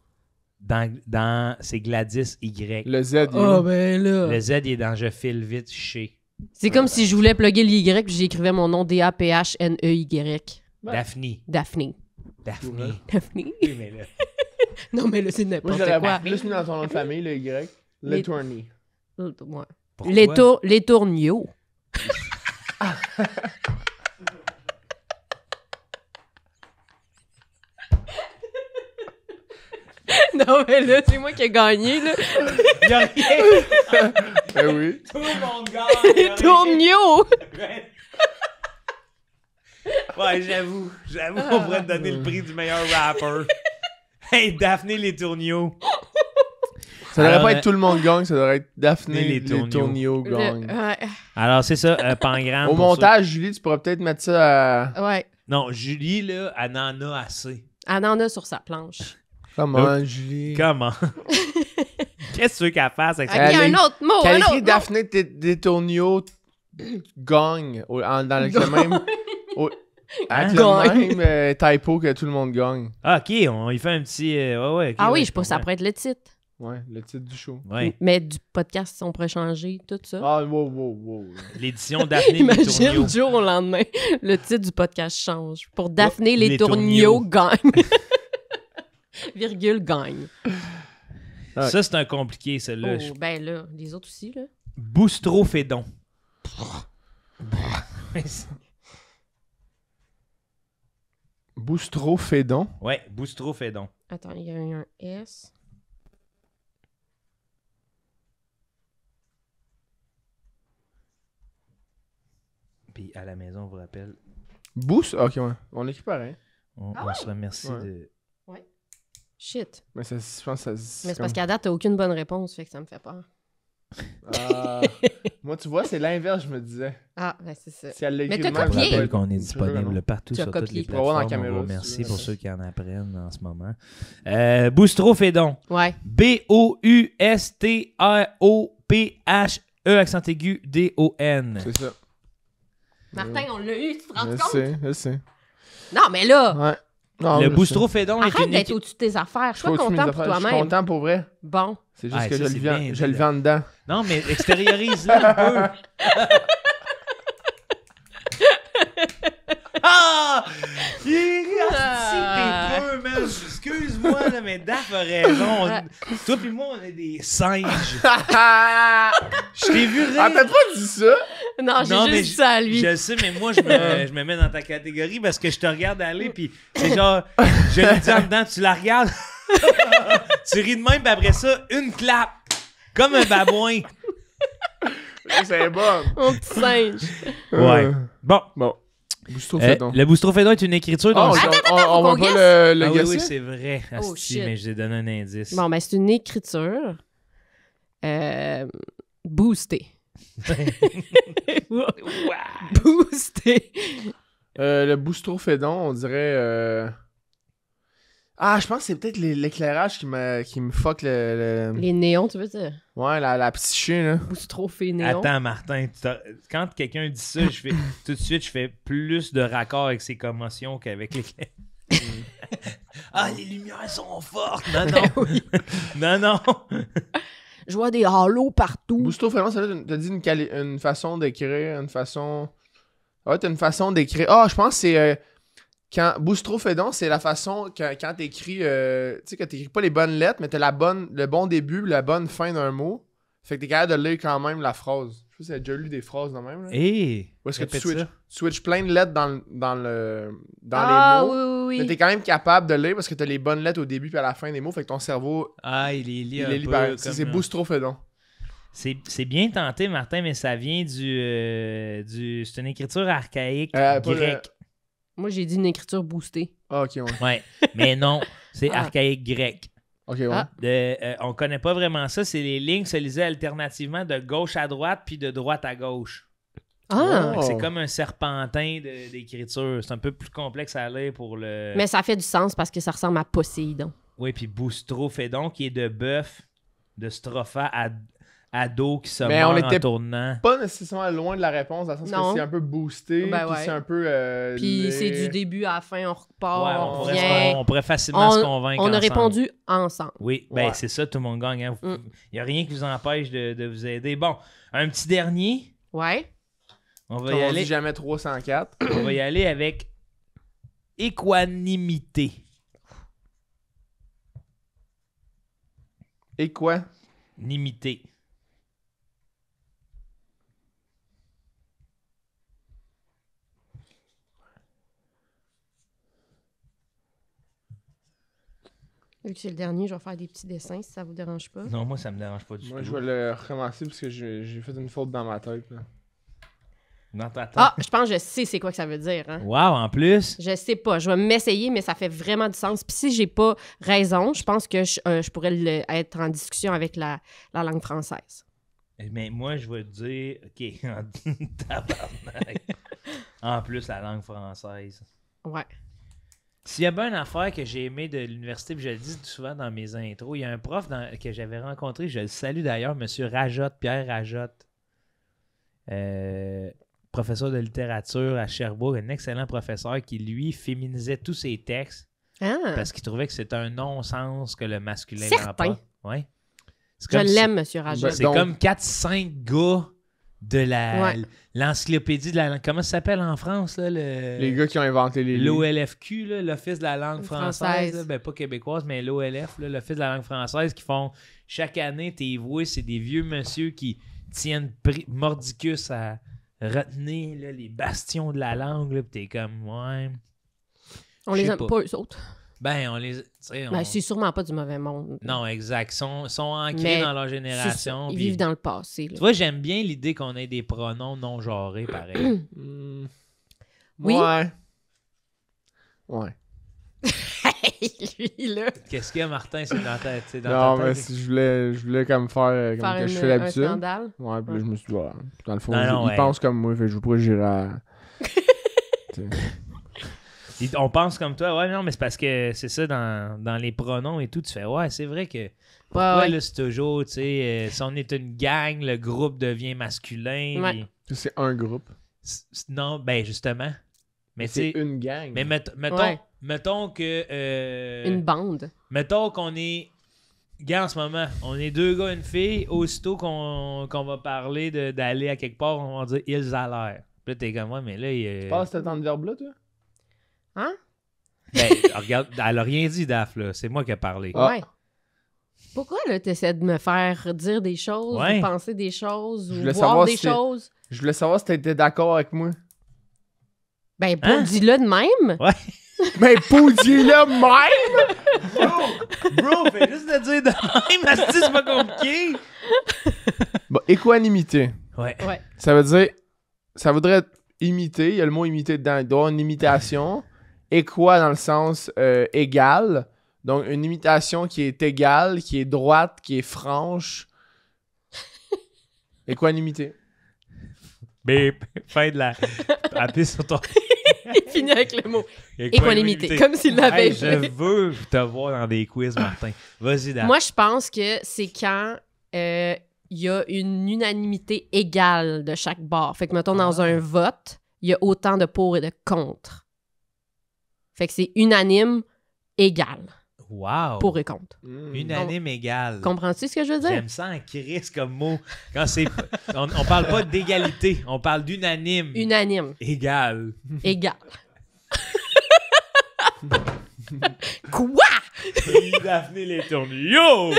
C'est Gladys Y. Le Z, il est Ah, où? ben là. Le Z, il est dans Je file vite chez C'est comme si je voulais plugger le Y puis j'écrivais mon nom D-A-P-H-N-E-Y. Ouais. Daphne. Daphne. Daphne. Daphne? Oui, mais là. Non, mais là, c'est Moi, n'importe j'aurais quoi. plus mis dans ton nom de famille, le Y. Le Les- Tourney. Ouais. Pourquoi? Les tourniaux. Non, mais là, c'est moi qui ai gagné, là. Il y a rien. Eh oui. Tout le monde gagne. Les tourniaux! Ouais, j'avoue. On pourrait te donner le prix du meilleur rapper. Hey, Daphné les tourniaux. Ça devrait Alors, pas être tout le monde gagne, ça devrait être Daphné les les Tourniaux. Tourniaux gagne. Ouais. Alors, c'est ça, pangramme. Au pour montage, Julie, tu pourrais peut-être mettre ça à... Ouais. ceux- Non, Julie, là, elle en a assez. Elle en a sur sa planche. Comment, Julie? Comment? Qu'est-ce que tu veux qu'elle fasse avec Ok, ça? Elle un a- autre mot, Quand un elle autre écrit mot. Daphné des Tourniaux gagne dans le même... Avec Gagne. le même typo que tout le monde gagne. Ah, OK, on y fait un petit... ouais, ok, Ah ouais, oui, je pense que ça comprends. pourrait être le titre. Ouais, le titre du show. Ouais. Mais du podcast, on pourrait changer tout ça. Ah, wow. L'édition Daphné les Imagine tourniaux. du jour au lendemain, le titre du podcast change. Pour Daphné, les, les tourniaux tourniaux. gagnent. Virgule gagne. Ouais. Ça, c'est un compliqué, celui-là. Oh, ben là, les autres aussi, là. Boustrophédon. Boustrophédon. Ouais, Boustrophédon. Attends, il y a un S. Puis à la maison, on vous rappelle, Boost? Ok, ouais. On l'écrit pareil. on se remercie Ouais. de... Shit. Mais ça, je pense que ça... Mais c'est parce qu'à date, t'as aucune bonne réponse, fait que ça me fait peur. Ah. Moi, tu vois, c'est l'inverse, je me disais. Ah, ben c'est ça. Si elle l'écrit Mais t'as de même, Je vous copié. ça rappelle peut être- qu'on est Je sais pas, disponible non. partout Tu as sur toutes copié. les Tu vas voir dans la plateformes. On caméra, vous si remercie tu veux. pour ceux qui en apprennent en ce moment. Boustrophédon. Ouais. B-O-U-S-T-R-O-P-H-E, accent aigu, D-O-N. C'est ça. Martin, on l'a eu, tu te rends Je compte? sais, je sais. Non, mais là, Ouais. Non, Le je sais. boustrophédon est arrête une... d'être au-dessus de tes affaires. Je Sois suis au-dessus de mes content pour affaires. Je suis toi-même. content pour vrai. Bon. C'est juste Ah, que ça, je c'est le viens, bien je le dit, viens en dedans. Non, mais extériorise-le un peu. Ah! T'es peu, man. Excuse-moi, là, mais Daph a raison. Ouais. Toi pis moi, on est des singes. Je t'ai vu rire. Ah, t'as pas dit ça? Non, j'ai Non, mais juste dit ça à lui. Je le sais, mais moi, je me mets dans ta catégorie parce que je te regarde aller, puis c'est genre, je le dis en dedans, tu la regardes, tu ris de même, puis après ça, une clap, comme un babouin. C'est bon. Mon petit singe. Ouais. Bon. Boustrophédon. Le boustrophédon est une écriture Oh, dont... Attends, on faut va qu'on pas le Ah oui, guesser? oui, c'est vrai. Oh, Asti, shit. mais je t'ai donné un indice. Bon, ben, c'est une écriture boostée. Boostée. Le boustrophédon, on dirait... Ah, je pense que c'est peut-être l'éclairage qui me fuck Les néons, tu veux dire? Ouais, la psyché, là. Boustrophée néon. Attends, Martin, quand quelqu'un dit ça, je fais tout de suite, je fais plus de raccord avec ses commotions qu'avec les... Ah, les lumières sont fortes! Non, non! Non, non! Je vois des halos partout. Boustrophédon, ça t'as dit une façon d'écrire, une façon... Ouais, t'as une façon d'écrire... Ah, je pense que c'est... Quand Boustrophédon, c'est la façon quand t'écris... tu sais, que t'écris pas les bonnes lettres, mais t'as le bon début, la bonne fin d'un mot. Fait que t'es capable de lire quand même la phrase. Je sais pas si t'as déjà lu des phrases de même, là. Ou est-ce que tu switches plein de lettres dans les mots? Oui. Mais t'es quand même capable de lire parce que t'as les bonnes lettres au début puis à la fin des mots. Fait que ton cerveau... Ah, il les lit pareil. C'est Boustrophédon. C'est bien tenté, Martin, mais ça vient c'est une écriture archaïque grecque. Moi, j'ai dit une écriture boostée. Ah, ok, ouais. Ouais, mais non, c'est archaïque grec. Ok, ouais. On connaît pas vraiment ça. C'est les lignes se lisaient alternativement de gauche à droite puis de droite à gauche. Ah! Oh. C'est comme un serpentin d'écriture. C'est un peu plus complexe à lire pour le... Mais ça fait du sens parce que ça ressemble à Poséidon. Oui, puis Boustrophédon, qui est de bœuf, de stropha à dos qui se Mais on meurt en était tournant. Pas nécessairement loin de la réponse, dans le sens Non. que c'est un peu boosté, Ben puis ouais. c'est un peu... Puis c'est du début à la fin, on repart, Ouais, on revient. on pourrait facilement se convaincre On a ensemble. répondu ensemble. Oui, ben Ouais. c'est ça, tout le monde gagne. Hein. Il n'y a rien qui vous empêche de vous aider. Bon, un petit dernier. Ouais. On va Comme y on aller. dit jamais 304. On va y aller avec équanimité. Et quoi? Nimité. Vu que c'est le dernier, je vais faire des petits dessins si ça vous dérange pas. Non, moi, ça me dérange pas du Moi, tout. je vais le recommencer parce que j'ai fait une faute dans ma tête. Là. Dans ta tête. Ah, je pense que je sais c'est quoi que ça veut dire. Hein? Wow, en plus. Je sais pas. Je vais m'essayer, mais ça fait vraiment du sens. Puis si j'ai pas raison, je pense que je pourrais être en discussion avec la langue française. Mais moi, je vais te dire, OK, tabarnak. En plus, la langue française. Ouais. S'il y a bien une affaire que j'ai aimée de l'université, puis je le dis souvent dans mes intros, il y a un prof que j'avais rencontré, je le salue d'ailleurs, M. Rajotte, Pierre Rajotte, professeur de littérature à Sherbrooke, un excellent professeur qui, lui, féminisait tous ses textes Ah, parce qu'il trouvait que c'était un non-sens que le masculin Certain. l'emporte. Ouais. je l'aime, M. Rajotte. C'est Donc- comme 4-5 gars de Ouais. l'encyclopédie de la langue. Comment ça s'appelle en France, là? Les gars qui ont inventé les livres. L'OLFQ, là, l'Office de la langue française, là, ben pas québécoise, mais l'OLF, là, l'Office de la langue française, qui font chaque année, t'es voué, c'est des vieux monsieur qui tiennent mordicus à retenir là, les bastions de la langue, là, pis t'es comme, ouais. On je les sais aime pas. pas, eux autres. Ben, on les. tu sais, on- Ben, c'est sûrement pas du mauvais monde. Non, exact. Ils sont ancrés Mais dans leur C'est ça. génération. Ils puis- vivent dans le passé. Là. Tu vois, j'aime bien l'idée qu'on ait des pronoms non genrés, pareil. Hmm. Oui. Ouais. Ouais. Lui, là. Qu'est-ce qu'il y a, Martin? C'est dans ta, c'est dans Non, ta mais tête. si je voulais comme faire comme que je fais un d'habitude. scandale. Ouais, puis là, je me suis dit, ouais, dans le fond, Non, ils ouais. pensent comme moi, fait que je pourrais gérer à... On pense comme toi. Ouais, non, mais c'est parce que c'est ça, dans les pronoms et tout, tu fais, ouais, c'est vrai que... Pourquoi, Ouais. là, c'est toujours, tu sais, si on est une gang, le groupe devient masculin. Ouais. puis- C'est un groupe. Non, ben, justement. Mais tu C'est sais... une gang. Mais mettons, Ouais. mettons que... Une bande. Mettons qu'on est... Gars, en ce moment, on est deux gars, une fille. Aussitôt qu'on va parler d'aller à quelque part, on va dire « ils allèrent ». Puis là, t'es comme moi, mais là... Tu passes ce temps de verbe-là, toi? Hein? Ben, regarde, elle a rien dit, Daph, là. C'est moi qui ai parlé. Ah. Ouais. Pourquoi, là, t'essaies de me faire dire des choses, Ouais. ou penser des choses, Je ou voulais voir savoir des si choses? Je voulais savoir si t'étais d'accord avec moi. Ben, Hein? dis-le de même. Ouais. Mais dis-le même! Bro, fais juste le dire de même, asti, c'est pas compliqué. Bon, équanimité. Ouais. Ouais. Ça veut dire... Ça voudrait imiter. Il y a le mot imiter dedans. Il doit y avoir une imitation. Équa dans le sens égal. Donc, une imitation qui est égale, qui est droite, qui est franche. Équanimité. Bip. Fin de la... Appuie sur ton... Il finit avec le mot équanimité, comme s'il l'avait Hey, je veux te voir dans des quiz, Martin. Vas-y, Dan. Moi, je pense que c'est quand il y a une unanimité égale de chaque bord. Fait que, mettons, dans un vote, il y a autant de pour et de contre. Fait que c'est unanime égal. Wow. Pour et contre. Unanime égal. Comprends-tu ce que je veux dire? J'aime ça en crise comme mot. Quand c'est... on parle pas d'égalité, on parle d'unanime. Unanime. Égal. Égal. Quoi? Daphné les tournures.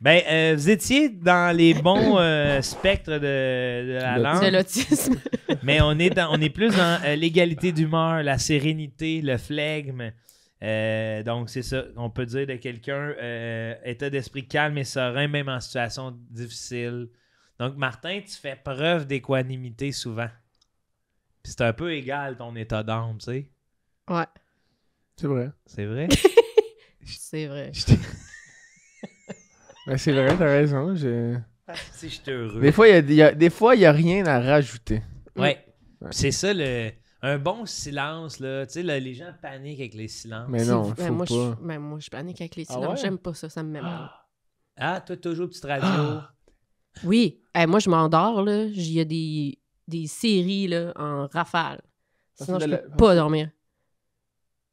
Ben, vous étiez dans les bons spectres de la langue. De l'autisme. Mais on est plus dans l'égalité d'humeur, la sérénité, le flegme. Donc, c'est ça. On peut dire de quelqu'un état d'esprit calme et serein, même en situation difficile. Donc, Martin, tu fais preuve d'équanimité souvent. Puis c'est un peu égal ton état d'âme, tu sais. Ouais. C'est vrai. C'est vrai? C'est vrai. Ben, c'est vrai, t'as raison. Si je suis heureux. Des fois, il y a rien à rajouter. Ouais. C'est ça, un bon silence, là. Tu sais, les gens paniquent avec les silences. Mais non, faut moi, pas. moi, je panique avec les Ah silences. ouais? J'aime pas ça, ça me met mal. Ah, toi, toujours petite radio. Oui. Moi, je m'endors, là. Il y a des séries, là, en rafale. Sinon, je peux pas dormir.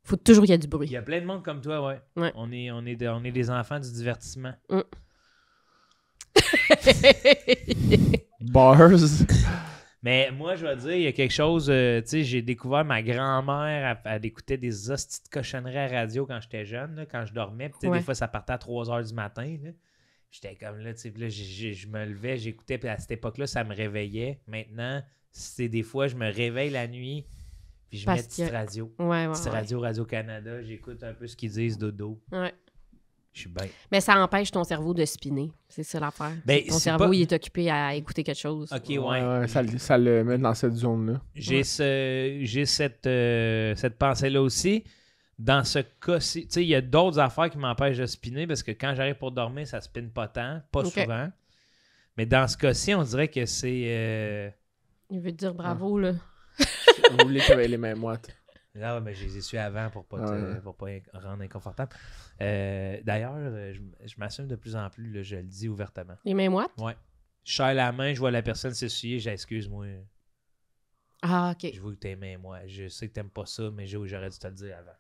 Faut toujours qu'il y ait du Il bruit. y a plein de monde comme toi, ouais. Ouais. On est des enfants du divertissement. Bars. Mais moi, je vais dire, il y a quelque chose, tu sais, j'ai découvert ma grand-mère, elle écoutait des hosties de cochonneries à radio quand j'étais jeune, là, quand je dormais. Puis, tu sais, Ouais. des fois, ça partait à 3 h du matin. Là. J'étais comme là, tu sais, puis là, je me levais, j'écoutais, puis à cette époque-là, ça me réveillait. Maintenant, c'est des fois, je me réveille la nuit, puis je mets Parce petite que- radio. Ouais. Petite radio, Radio-Canada, j'écoute un peu ce qu'ils disent, dodo. Ouais. Je suis bien. Mais ça empêche ton cerveau de spinner. C'est ça l'affaire. Ben, Ton c'est cerveau, pas- il est occupé à écouter quelque chose. OK, ouais. Ouais, ça le met dans cette zone-là. J'ai cette pensée-là aussi. Dans ce cas-ci, tu sais, il y a d'autres affaires qui m'empêchent de spinner parce que quand j'arrive pour dormir, ça spinne pas tant, pas Ok. souvent. Mais dans ce cas-ci, on dirait que c'est... Il veut te dire bravo, là. Vous voulez qu'il y ait les mêmes moites. Là, mais je les ai su avant pour pas, pour pas rendre inconfortable. D'ailleurs, je m'assume de plus en plus, là, je le dis ouvertement. Les mêmes moites? Ouais. Je serre la main, je vois la personne s'essuyer, excuse-moi. Ah, OK. Je vois que t'aimes moi. Je sais que t'aimes pas ça, mais j'aurais dû te le dire avant.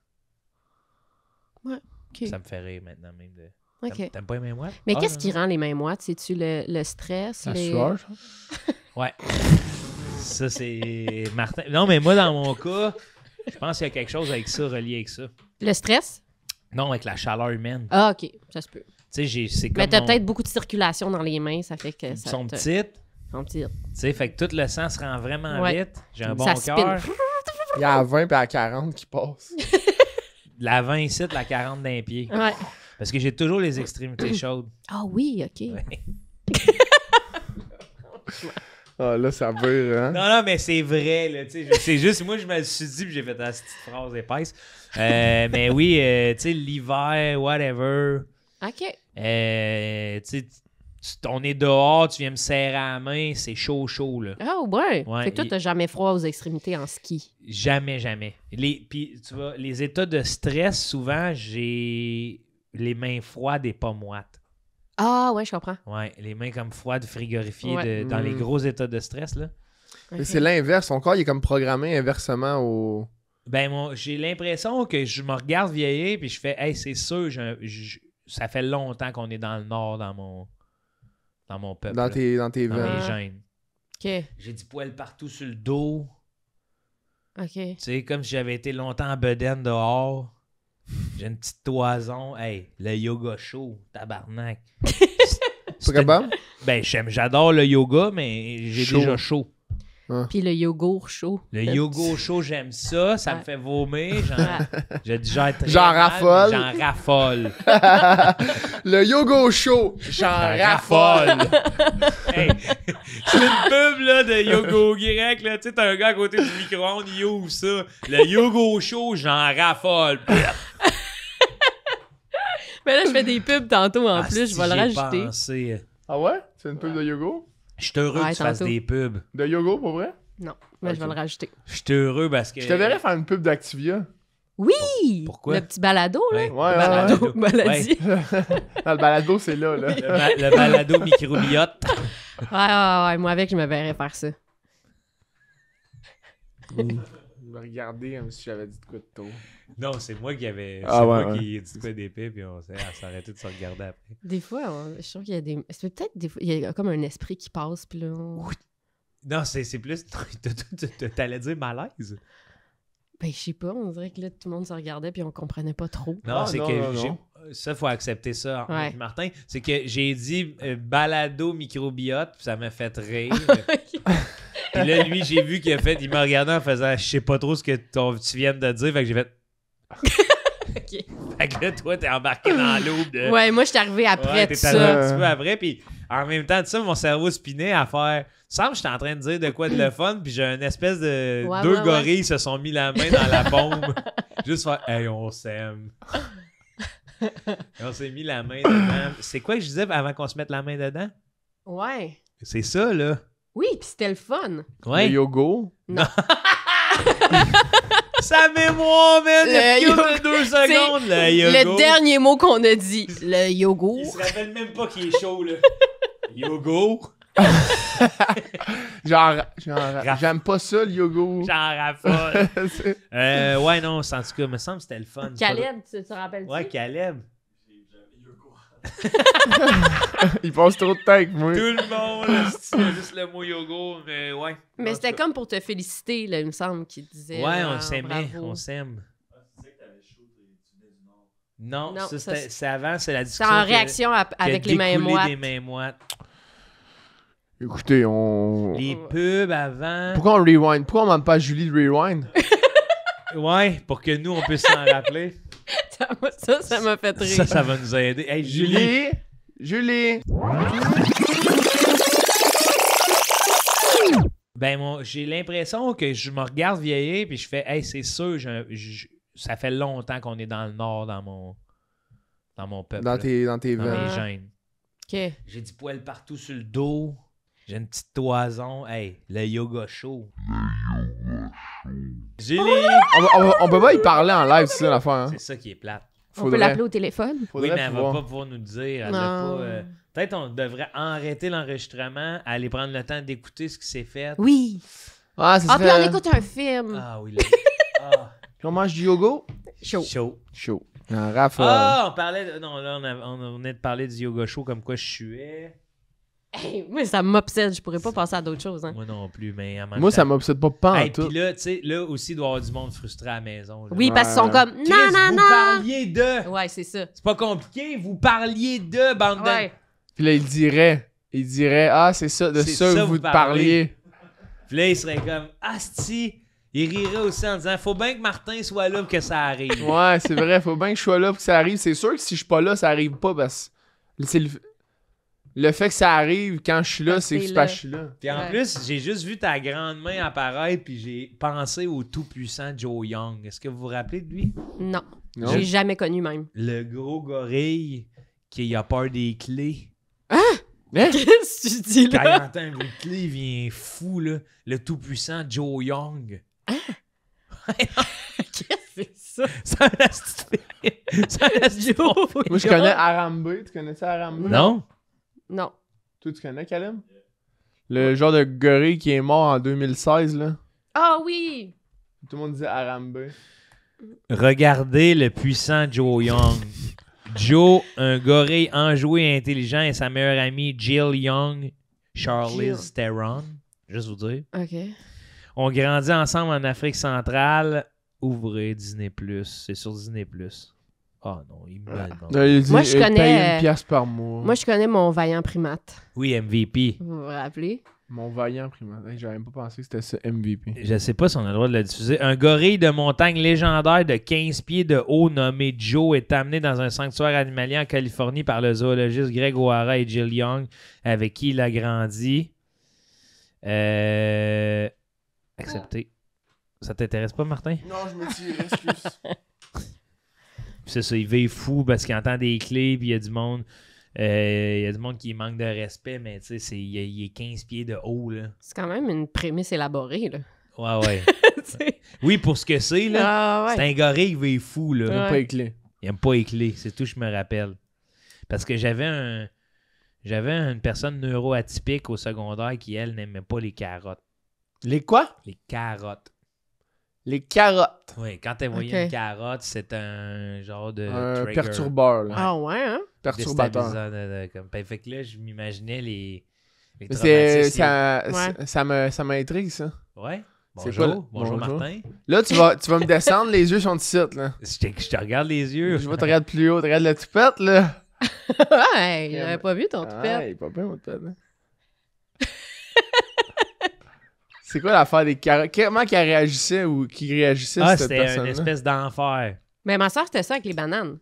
OK. Ça me fait rire maintenant même. OK. T'aimes pas les mains Mais Ah, qu'est-ce non, qui non. rend les mains moites? C'est-tu le stress? La sueur, ça? Ouais. Ça, c'est Martin. Non, mais moi, dans mon cas, je pense qu'il y a quelque chose avec ça, relié avec ça. Le stress? Non, avec la chaleur humaine. Ah, OK. Ça se peut. Tu sais, c'est comme Mais t'as mon- peut-être beaucoup de circulation dans les mains, ça fait que Ils ça sont te- petites. sont petites. Tu sais, fait que tout le sang se rend vraiment Ouais. vite. J'ai un bon Ça spin. cœur. Il y a la 20 et la 40 qui passent. La 20 ici, la 40 d'un pied. Ouais. Parce que j'ai toujours les extrémités chaudes. Ah oui, OK. Ouais. Ah, là, ça veut, hein? Non, mais c'est vrai, là, tu sais, c'est juste, moi, je me le suis dit, puis j'ai fait cette petite phrase épaisse. Mais oui, tu sais, l'hiver, whatever, OK. tu sais, on est dehors, tu viens me serrer à la main, c'est chaud, là. Ah ouais. Ouais, Fait que toi, il- t'as jamais froid aux extrémités en ski. Jamais. Puis, tu vois, les états de stress, souvent, j'ai les mains froides et pas moites. Ah ouais, je comprends. Ouais, les mains comme froides, frigorifiées Ouais. dans les gros états de stress, là. Mais OK. c'est l'inverse. Son corps, il est comme programmé inversement au... Ben, j'ai l'impression que je me regarde vieillir puis je fais, hey, c'est sûr, ça fait longtemps qu'on est dans le nord dans mon peuple. dans là, tes dans veines. mes Ah. gènes. OK. J'ai du poil partout sur le dos. OK. Tu sais, comme si j'avais été longtemps en bedaine dehors. J'ai une petite toison. Hey, le yoga chaud, tabarnak. Pas capable? Ben, j'adore le yoga, mais j'ai Chaud. déjà chaud. Puis le yogourt chaud. Le yoga chaud, j'aime ça. Ça me Ouais. fait vomir. Ouais. Je digère très J'en mal, raffole. mais J'en raffole. Le yoga chaud, j'en raffole. Hey, c'est une pub là, de yoga grec. Là. Tu sais, t'as un gars à côté du micro-ondes, il ouvre ça. Le yoga chaud, j'en raffole. Mais là, je fais des pubs tantôt en Ah, plus, je vais le j'ai rajouter. pensé. Ah ouais? C'est une pub de yoga? Je suis heureux Ouais, que tu fasses tantôt. des pubs. De yoga, pour vrai? Non, mais je vais Ok. le rajouter. Je suis heureux parce que... Je te verrais faire une pub d'Activia. Oui! Pourquoi? Le petit balado, là. Ouais, Ouais, le ouais, balado. Baladi. Ouais, Dans le balado, c'est là. le balado microbiote. Ouais, moi avec, je me verrais faire ça. Je me regardais comme si j'avais dit de quoi de tôt. Non, c'est moi qui avais... Ah, c'est ouais, moi ouais. qui ai dit quoi d'épais, puis on s'est arrêté de se regarder après. Des fois, je trouve qu'il y a des... C'est peut-être des fois... Il y a comme un esprit qui passe, puis là... Non, c'est plus... T'allais dire malaise? Ben, je sais pas, on dirait que là, tout le monde se regardait, puis on comprenait pas trop. Non, Ah, c'est non, que non, j'ai- non. ça, faut accepter ça, Ouais. Martin. C'est que j'ai dit balado microbiote, puis ça m'a fait rire. Puis là, lui, j'ai vu qu'il a fait, il m'a regardé en faisant, je sais pas trop ce que tu viens de dire, fait que j'ai fait. OK. Fait que là, toi, t'es embarqué dans l'eau de. Ouais, moi, je suis arrivée après Ouais, tout t'es allé un ça. petit peu après, puis en même temps de ça, mon cerveau spinait à faire. Semble que j'étais en train de dire de quoi de le fun, puis j'ai une espèce de. Ouais, deux ouais, gorilles se sont mis la main dans la bombe. Juste faire, hey, on s'aime. Et on s'est mis la main dedans. C'est quoi que je disais avant qu'on se mette la main dedans? Ouais. C'est ça, là. Oui, puis c'était le fun. Ouais. Le yogo. Sa mémoire, man! Il y a Le plus yoga. de 2 secondes, le yoga. Le dernier mot qu'on a dit, le yogo. Il se rappelle même pas qu'il est chaud, là. Yogo. Genre, Raph. j'aime pas ça, le yogo. J'en raffole. C'est- Ouais, non, en tout cas, me semble que c'était le fun. Caleb, tu te rappelles-tu? Ouais, Caleb. Il passe trop de temps avec moi. Tout le monde, là, c'est juste le mot yoga, mais ouais. Mais En c'était tout cas. comme pour te féliciter, là, il me semble, qu'il disait. Ouais, ah, on s'aimait, bravo. on s'aime. Non, Non, ça, ça, c'est avant, c'est la C'est discussion. en que- réaction qui a avec les mains découlé moites. des mains moites. Écoutez, on. Les pubs avant. Pourquoi on rewind? Pourquoi on demande pas à Julie de rewind? Ouais, pour que nous, on puisse s'en rappeler. Ça m'a fait rire. Ça va nous aider. Hey, Julie. Julie! Julie! Ben, j'ai l'impression que je me regarde vieillir puis je fais, hey, c'est sûr, ça fait longtemps qu'on est dans le nord dans mon peuple. Dans là, tes dans veines. mes Ah. gènes. OK. J'ai du poil partout sur le dos. J'ai une petite toison. Hey, le yoga show. Julie! On peut pas y parler en live, c'est ça l'affaire. Hein? C'est ça qui est plate. On peut Faudrait- l'appeler au téléphone? Oui, faudrait mais elle va pouvoir. pas pouvoir nous le dire. Elle Non. l'a pas, peut-être on devrait arrêter l'enregistrement, aller prendre le temps d'écouter ce qui s'est fait. Oui. Ah, ça Ah, puis serait... on écoute un film. Ah oui, là. Ah, Puis on mange du yoga? Chaud. chaud. Chaud. Un Raph, Ah, on parlait de... Non, là, on venait de parler du yoga show comme quoi je suais. Hey, moi, ça m'obsède. Je pourrais pas passer à d'autres choses. Hein. Moi non plus, mais en même moi, temps... ça m'obsède pas en Hey, tout. puis là, tu sais, là aussi, il doit y avoir du monde frustré à la maison. Là. Oui, parce qu'ils sont Ouais. comme Chris, non, non, vous non. parliez de... Ouais, c'est ça. C'est pas compliqué, vous parliez de, bande de... Ouais. Puis là, il dirait, ah, c'est ça, de C'est ça que ça, vous vous parliez. Puis là, il serait comme, asti, il rirait aussi en disant, faut bien que Martin soit là pour que ça arrive. Ouais, c'est vrai, faut bien que je sois là pour que ça arrive. C'est sûr que si je suis pas là, ça arrive pas parce que c'est le fait que ça arrive quand je suis là, Parce c'est que que t'es c'est parce là. que je suis là. Puis en Ouais. plus, j'ai juste vu ta grande main apparaître, puis j'ai pensé au tout-puissant Joe Young. Est-ce que vous vous rappelez de lui? Non. Non? J'ai jamais connu même. Le gros gorille qui a peur des clés. Hein? Qu'est-ce que tu dis Quand il là? entend les clés, il vient fou, là. Le tout-puissant Joe Young. Qu'est-ce que c'est ça? C'est un asti de film. C'est un asti de bon film. Moi, je connais Arambe. Tu connais ça, Arambe? Non? Non. Toi, tu connais, Caleb? Le genre de gorille qui est mort en 2016, là. Ah oui! Tout le monde disait Arambe. Regardez le puissant Joe Young. Joe, un gorille enjoué et intelligent, et sa meilleure amie Jill Young, Charlize Theron, juste vous dire, OK. ont grandi ensemble en Afrique centrale. Ouvrez Disney+. C'est sur Disney+. Ah non, il me demande. Moi, je connais, Paye une pièce par mois. Moi, je connais mon vaillant primate. Oui, MVP. Vous vous rappelez? Mon vaillant primate. Hey, j'avais même pas pensé que c'était ça, MVP. Je sais pas si on a le droit de le diffuser. Un gorille de montagne légendaire de 15 pieds de haut nommé Joe est amené dans un sanctuaire animalier en Californie par le zoologiste Greg O'Hara et Jill Young, avec qui il a grandi. Accepté. Ça t'intéresse pas, Martin? Non, je me tire, excuse. Puis c'est ça, il veille fou parce qu'il entend des clés, puis il y a du monde. Il y a du monde qui manque de respect, mais tu sais, il est 15 pieds de haut, là. C'est quand même une prémisse élaborée, là. Ouais. T'sais. Oui, pour ce que c'est, là. Ah, C'est ouais. un gorille qui est fou, là. Il Ouais. a pas les clés. Il aime pas les clés, c'est tout, je me rappelle. Parce que j'avais une personne neuroatypique au secondaire qui, elle, n'aimait pas les carottes. Les quoi? Les carottes. Les carottes. Oui, quand elle voyait Ok. une carotte, c'est un genre de Un trigger. perturbeur, là. Ah, ouais, hein? Perturbateur. Déstabilisant comme... Fait que là, je m'imaginais les Mais traumatismes. ça m'intrigue, ça. Ouais. C'est Bonjour. quoi, là? Bonjour, Bonjour. Martin. Là, tu vas me descendre, les yeux sont ici, là. Je te regarde les yeux. Je vais te regarder plus haut, te regarde la toupette, là. Ouais, j'avais pas vu ton toupette. Ah, il est pas bien, mon toupette, là. C'est quoi l'affaire des carottes? Comment qu'elle réagissait ou qui réagissait, Ah, cette c'était une personne-là? espèce d'enfer. Mais ma soeur, c'était ça avec les bananes.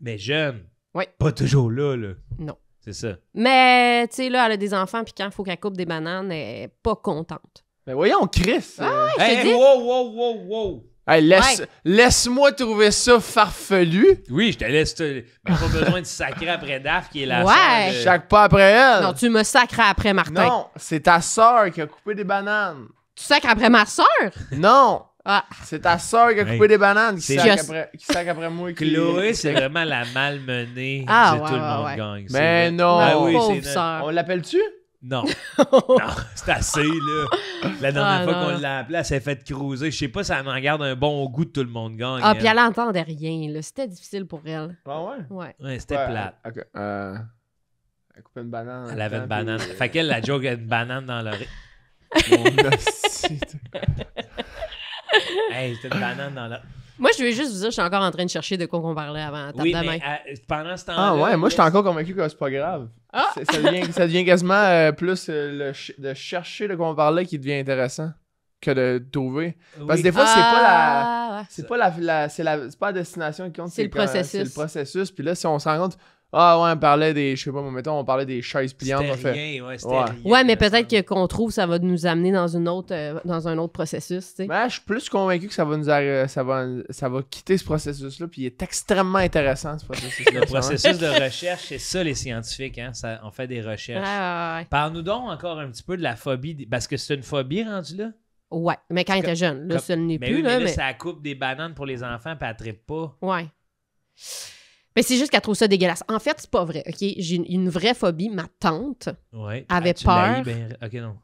Mais jeune. Ouais. Pas toujours là, là. Non. C'est ça. Mais, tu sais, là, elle a des enfants, puis quand il faut qu'elle coupe des bananes, elle est pas contente. Mais voyons, Chris! Je te Hey, dis. wow! Hey, Ouais. laisse-moi trouver ça farfelu. Oui, je te laisse... Mais pas besoin de sacrer après Daph, qui est la Ouais. sœur de- Chaque pas après elle. Non, tu me sacres après, Martin. Non, c'est ta sœur qui a coupé des bananes. Tu sacres après ma soeur? Non, Ah, c'est ta sœur qui a coupé Hey. des bananes qui C'est sac juste- après moi. Chloé, c'est vraiment la malmenée Ah, de ouais, tout le ouais, monde ouais. gagne. C'est Mais vrai. non. Ah oui, pauvre c'est notre- sœur. On l'appelle-tu? Non. Non, c'est assez, là. La dernière Ah, fois non. qu'on l'a appelée, elle s'est fait cruiser. Je sais pas si elle m'en garde un bon goût de tout le monde gagne. Ah, hein. puis elle entendait rien, là. C'était difficile pour elle. Ah ouais? Ouais. Ouais, c'était Ouais, plate. Ok. Elle coupait une banane. Elle avait une banane. Fait qu'elle, la joke, elle a une banane dans l'oreille. Hey, c'était une banane dans l'oreille. Moi, je veux juste vous dire, je suis encore en train de chercher de quoi qu'on parlait avant. Tape Oui, de mais main. pendant ce temps-là... Ah ouais, moi, je suis là, encore convaincu que c'est pas grave. Ah! Ça devient quasiment plus de chercher de quoi on parlait qui devient intéressant que de trouver. Parce que des fois, c'est pas la... Ah, ouais. C'est pas c'est pas la destination qui compte, C'est le processus. C'est le processus. Puis là, si on se rend compte, ah ouais, on parlait des, je sais pas, mettons, on parlait des chaises pliantes. On C'était fait, rien, ouais, c'était Ouais. rien. Ouais, mais me semble. peut-être que qu'on trouve, ça va nous amener dans dans un autre processus, tu sais. ben, je suis plus convaincu que ça va ça va quitter ce processus-là. Puis il est extrêmement intéressant, ce processus-là. Le processus de recherche, c'est ça, les scientifiques. Hein? On fait des recherches. Ouais. Parle-nous donc encore un petit peu de la phobie. Parce que c'est une phobie rendue là. Ouais, mais quand il était jeune. Là, Comme- ça ne l'est Mais plus, oui, là, mais là, mais... ça coupe des bananes pour les enfants, puis elle trippe pas. Ouais. Mais c'est juste qu'elle trouve ça dégueulasse. En fait, c'est pas vrai, OK? J'ai une vraie phobie. Ma tante... Ouais. Avait Tu l'as peur. eu, ben, ok, non.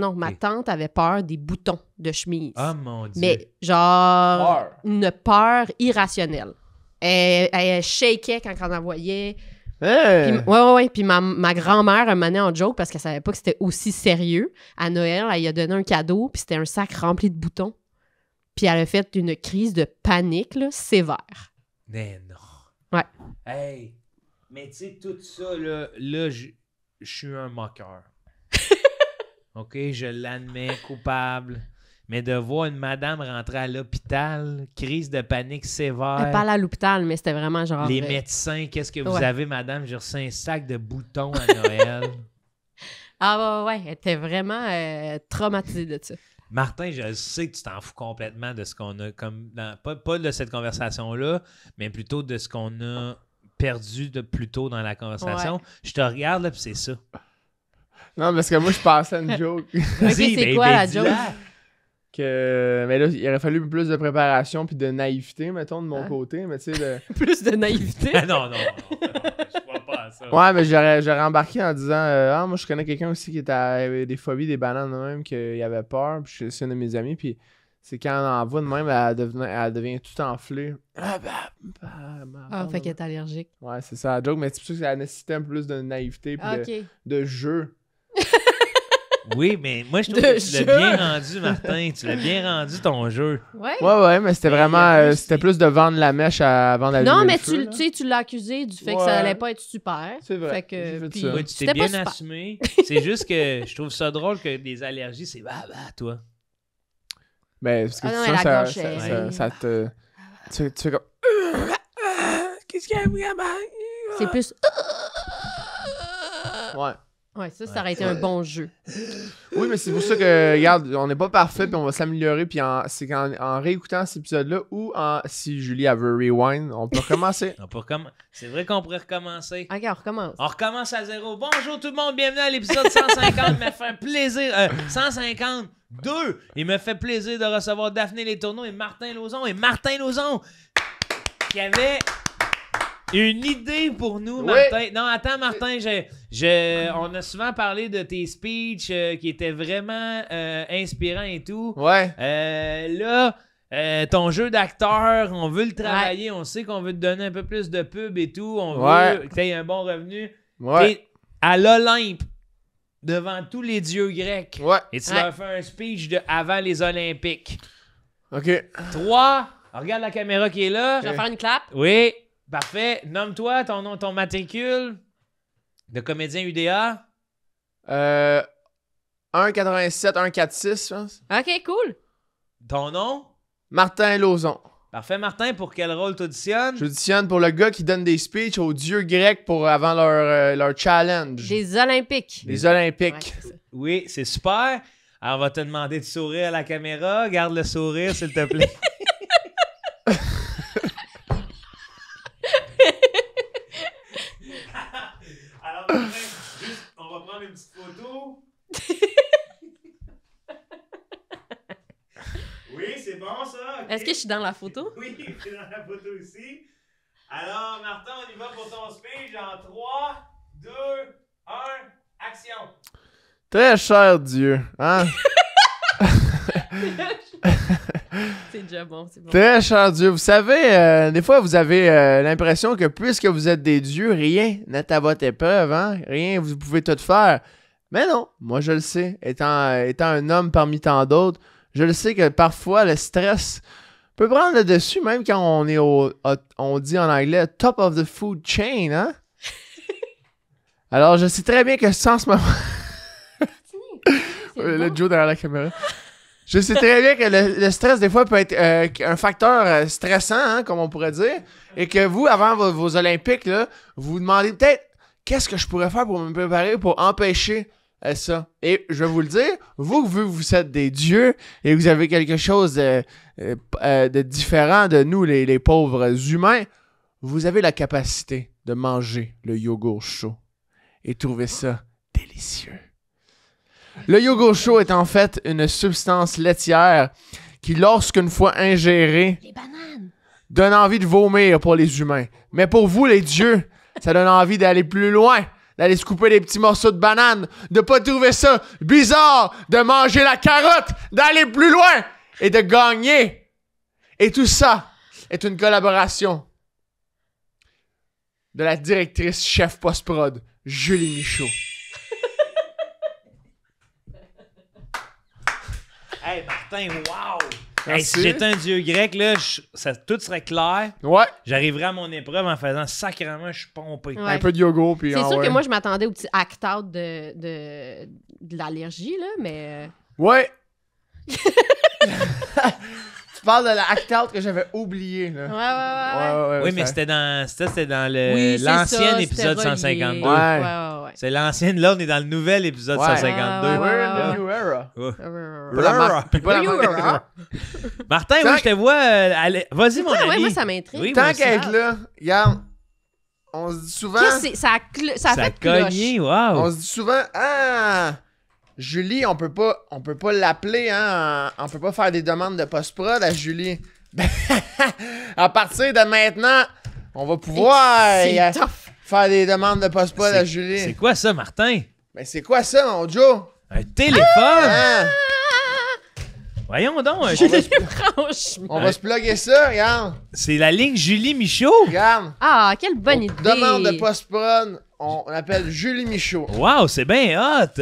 Non, ma Ok. tante avait peur des boutons de chemise. Oh mon Dieu. Mais genre... Peur. Une peur irrationnelle. Elle shakeait quand on en voyait. Hey! Puis, ouais. Puis ma grand-mère, un moment donné, en joke, parce qu'elle savait pas que c'était aussi sérieux, à Noël, elle lui a donné un cadeau, puis c'était un sac rempli de boutons. Puis elle a fait une crise de panique, là, sévère. Mais non. Ouais. Hey. Mais tu sais, tout ça, là je suis un moqueur. OK, je l'admets coupable. Mais de voir une madame rentrer à l'hôpital, crise de panique sévère. Elle parlait à l'hôpital, mais c'était vraiment genre... Les médecins, qu'est-ce que vous Ouais. avez, madame? J'ai reçu un sac de boutons à Noël. Ah ouais, elle était vraiment traumatisée de ça. Martin, je sais que tu t'en fous complètement de ce qu'on a comme pas de cette conversation-là, mais plutôt de ce qu'on a perdu de plus tôt dans la conversation. Ouais. Je te regarde là, puis c'est ça. Non, parce que moi, je pensais à une joke. Vas-y, c'est quoi, la dis-la. joke? Mais là, il aurait fallu plus de préparation puis de naïveté, mettons, de mon Ah. côté. Mais tu sais, Plus de naïveté. Ah, non, je crois pas à ça. ouais, mais j'aurais embarqué en disant ah, moi, je connais quelqu'un aussi qui avait des phobies, des bananes de même, qu'il avait peur. Puis c'est une de mes amies. Puis c'est quand on en voit de même, elle devient tout enflée. Ah, fait qu'elle est allergique. Ouais, c'est ça la joke. Mais c'est pour ça que ça nécessitait un peu plus de naïveté puis OK. de jeu. Oui, mais moi, je trouve De que tu l'as jeu. bien rendu, Martin. Tu l'as bien rendu, ton jeu. Ouais. Ouais, mais c'était Mais il y a vraiment. plus- C'était plus de vendre la mèche avant d'allumer Non, le mais feu, là. tu sais, tu l'as accusé du fait que Ouais. ça allait pas être super. C'est vrai, Fait que, j'ai fait puis- ça. Oui, tu t'es C'était pas bien super. assumé. C'est juste que je trouve ça drôle que des allergies, c'est bah, toi. Ben, parce que Ah non, tu mais sens, la ça, gorge, ça, elle- ça te. Tu fais comme. Qu'est-ce qu'il y a, C'est plus... Ouais. Ouais, ça aurait été un bon jeu. Oui, mais c'est pour ça que, regarde, on n'est pas parfait, puis on va s'améliorer. Puis c'est qu'en réécoutant cet épisode-là, ou si Julie elle veut rewind, on peut recommencer. C'est vrai qu'on pourrait recommencer. Ok, on recommence. On recommence à zéro. Bonjour tout le monde, bienvenue à l'épisode 150. Il me fait plaisir. 152. Il me fait plaisir de recevoir Daphné Les Tourneaux et Martin Lauzon. Et Martin Lauzon, qui avait une idée pour nous, Oui. Martin. Non, attends, Martin, on a souvent parlé de tes speeches qui étaient vraiment inspirants et tout. Ouais. Là, ton jeu d'acteur, on veut le travailler. On sait qu'on veut te donner un peu plus de pub et tout. On veut que tu aies un bon revenu. Ouais. T'es à l'Olympe, devant tous les dieux grecs. Ouais. Et tu leur fais un speech avant les Olympiques. OK. 3, regarde la caméra qui est là. Je vais faire une clap. Oui, parfait. Nomme-toi ton nom, ton matricule de comédien UDA. 1,87, 1,46, je pense. Ok, cool. Ton nom. Martin Lauzon. Parfait, Martin. Pour quel rôle t'auditionnes? J'auditionne pour le gars qui donne des speeches aux dieux grecs avant leur challenge. Des Olympiques. Les Olympiques. Ouais, c'est ça. Oui, c'est super. Alors, on va te demander de sourire à la caméra. Garde le sourire, s'il te plaît. Alors, on va prendre une petite photo. Oui, c'est bon, ça. Okay. Est-ce que je suis dans la photo? Oui, je suis dans la photo aussi. Alors, Martin, on y va pour ton speech en 3, 2, 1, action. Très cher Dieu, hein? C'est déjà bon, c'est bon. Très cher Dieu. Vous savez, des fois, vous avez l'impression que puisque vous êtes des dieux, rien n'est à votre épreuve, hein? Rien, vous pouvez tout faire. Mais non, moi je le sais, étant un homme parmi tant d'autres, je le sais que parfois, le stress peut prendre le dessus, même quand on est on dit en anglais, top of the food chain, hein? Alors, je sais très bien que sans ce moment... Le Joe derrière la caméra. Je sais très bien que le stress, des fois, peut être un facteur stressant, hein, comme on pourrait dire, et que vous, avant vos Olympiques, là, vous vous demandez peut-être qu'est-ce que je pourrais faire pour me préparer pour empêcher ça. Et je vais vous le dire, vous êtes des dieux et vous avez quelque chose de différent de nous, les pauvres humains, vous avez la capacité de manger le yogourt chaud et trouver ça délicieux. Le yogourt chaud est en fait une substance laitière qui, lorsqu'une fois ingérée, Les bananes. donne envie de vomir pour les humains. Mais pour vous, les dieux, ça donne envie d'aller plus loin, d'aller se couper des petits morceaux de banane, de pas trouver ça bizarre, de manger la carotte, d'aller plus loin et de gagner. Et tout ça est une collaboration de la directrice chef post-prod, Julie Michaud. Hey, Martin, wow! Hey, Merci. si j'étais un dieu grec, là, tout serait clair. Ouais, J'arriverais à mon épreuve en faisant sacrément, je suis pompé. Ouais. un peu de yogourt, puis C'est sûr ouais. que moi, je m'attendais au petit act-out de l'allergie, là, mais... Ouais. Tu parles de la act-out que j'avais oublié, là. Ouais. Oui, mais c'était dans Oui, c'est l'ancien ça, épisode c'était relié. 152. Ouais. C'est l'ancienne, là, on est dans le nouvel épisode Ouais. 152. Ouais. We're in the new era. Ouais. Pas la marque- puis pas la marque- Martin, Tant oui, je te vois. Vas-y, mon ami. Ouais, moi, ça m'intrigue. Oui, moi Tant aussi. qu'à être là, regarde, on se dit souvent... Qu'est-ce que c'est? Ça a Ça a fait cloche. cogné, wow. On se dit souvent, Julie, on peut pas l'appeler, hein, on peut pas faire des demandes de post-prod à Julie. Ben, à partir de maintenant, on va pouvoir C'est tough. faire des demandes de post-prod à C'est Julie. quoi ça, Martin? Mais c'est quoi ça, mon Joe? Un téléphone? Hein? Voyons donc. Franchement. On va se plugger ça, regarde. C'est la ligne Julie Michaud. Regarde. Ah, quelle bonne idée. Demande de post-prod, on appelle Julie Michaud. Wow, c'est bien hot.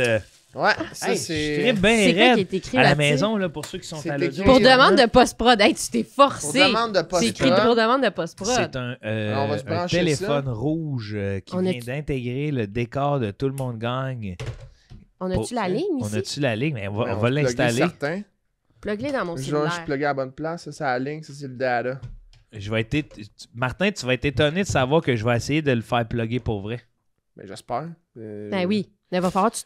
Ouais, ça Hey, je c'est... trippe bien C'est quoi raide. qui est écrit À la là-dessus? maison, là, pour ceux qui sont C'est à écrit. l'audio. Pour Oui, demande hein. de post-prod. Hey, tu t'es forcé. Pour demande de C'est écrit post-prod. pour demande de post-prod. C'est un Alors, on va se brancher téléphone rouge qui On vient a-tu- d'intégrer le décor de Tout le monde gagne. On a-tu la ligne On ici? a-tu la ligne? Mais on Ouais, va se plugger l'installer. certains. Plug-les dans mon Genre, je cellulaire. suis plugué à la bonne place, ça c'est la ligne, ça c'est le data. Martin, tu vas être étonné de savoir que je vais essayer de le faire plugger pour vrai. Mais j'espère. Ben oui. Mais il va falloir que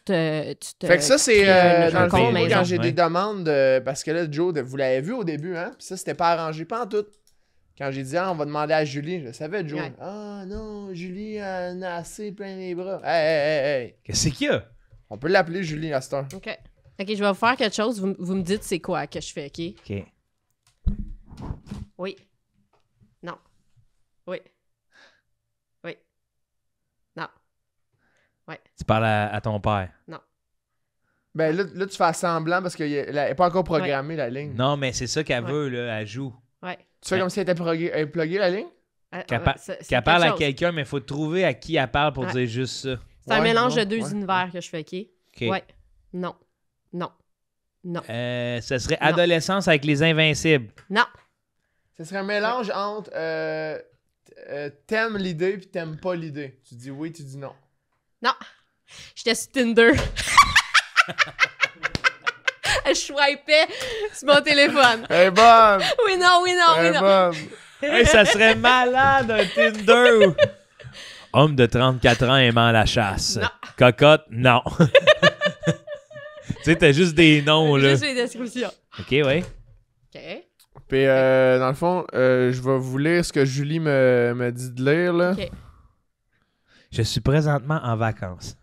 tu te Fait que ça, c'est dans le fond, moi, maison, quand j'ai ouais. des demandes, parce que là, Joe, vous l'avez vu au début, hein? Puis ça, c'était pas arrangé, pas en tout. Quand j'ai dit, on va demander à Julie, je savais, Joe. Ouais. Ah non, Julie en a assez plein les bras. Hey. Qu'est-ce qu'il y a? On peut l'appeler Julie à cette heure. OK. OK, je vais vous faire quelque chose. Vous me dites c'est quoi que je fais, OK? OK. Oui. Non. Oui. Oui. Non. Tu parles à ton père. Ben là, tu fais semblant parce qu'elle n'est pas encore programmée, la ligne. Non, mais c'est ça qu'elle Ouais. veut, là. Elle joue. Ouais. Tu fais comme si elle était pluguée, la ligne? Qu'elle parle à quelqu'un, mais il faut trouver à qui elle parle pour Ouais. dire juste ça. C'est un Ouais, mélange non, de deux ouais. univers que je fais, OK? OK. Ouais. Non. Non. Non. Ce serait Non. adolescence avec les Invincibles. Non. Ce serait un mélange entre t'aimes l'idée puis t'aimes pas l'idée. Tu dis oui, tu dis non. Non. J'étais sur Tinder. Je swipais sur mon téléphone. Elle est bonne! Oui, non, oui, non, Elle oui, est non. bonne! Hey, ça serait malade, un Tinder! Homme de 34 ans aimant la chasse. Non. Cocotte, non. Tu sais, t'as juste des noms, là. Juste les descriptions. OK, ouais. OK. Puis dans le fond, je vais vous lire ce que Julie me dit de lire, là. OK. Je suis présentement en vacances.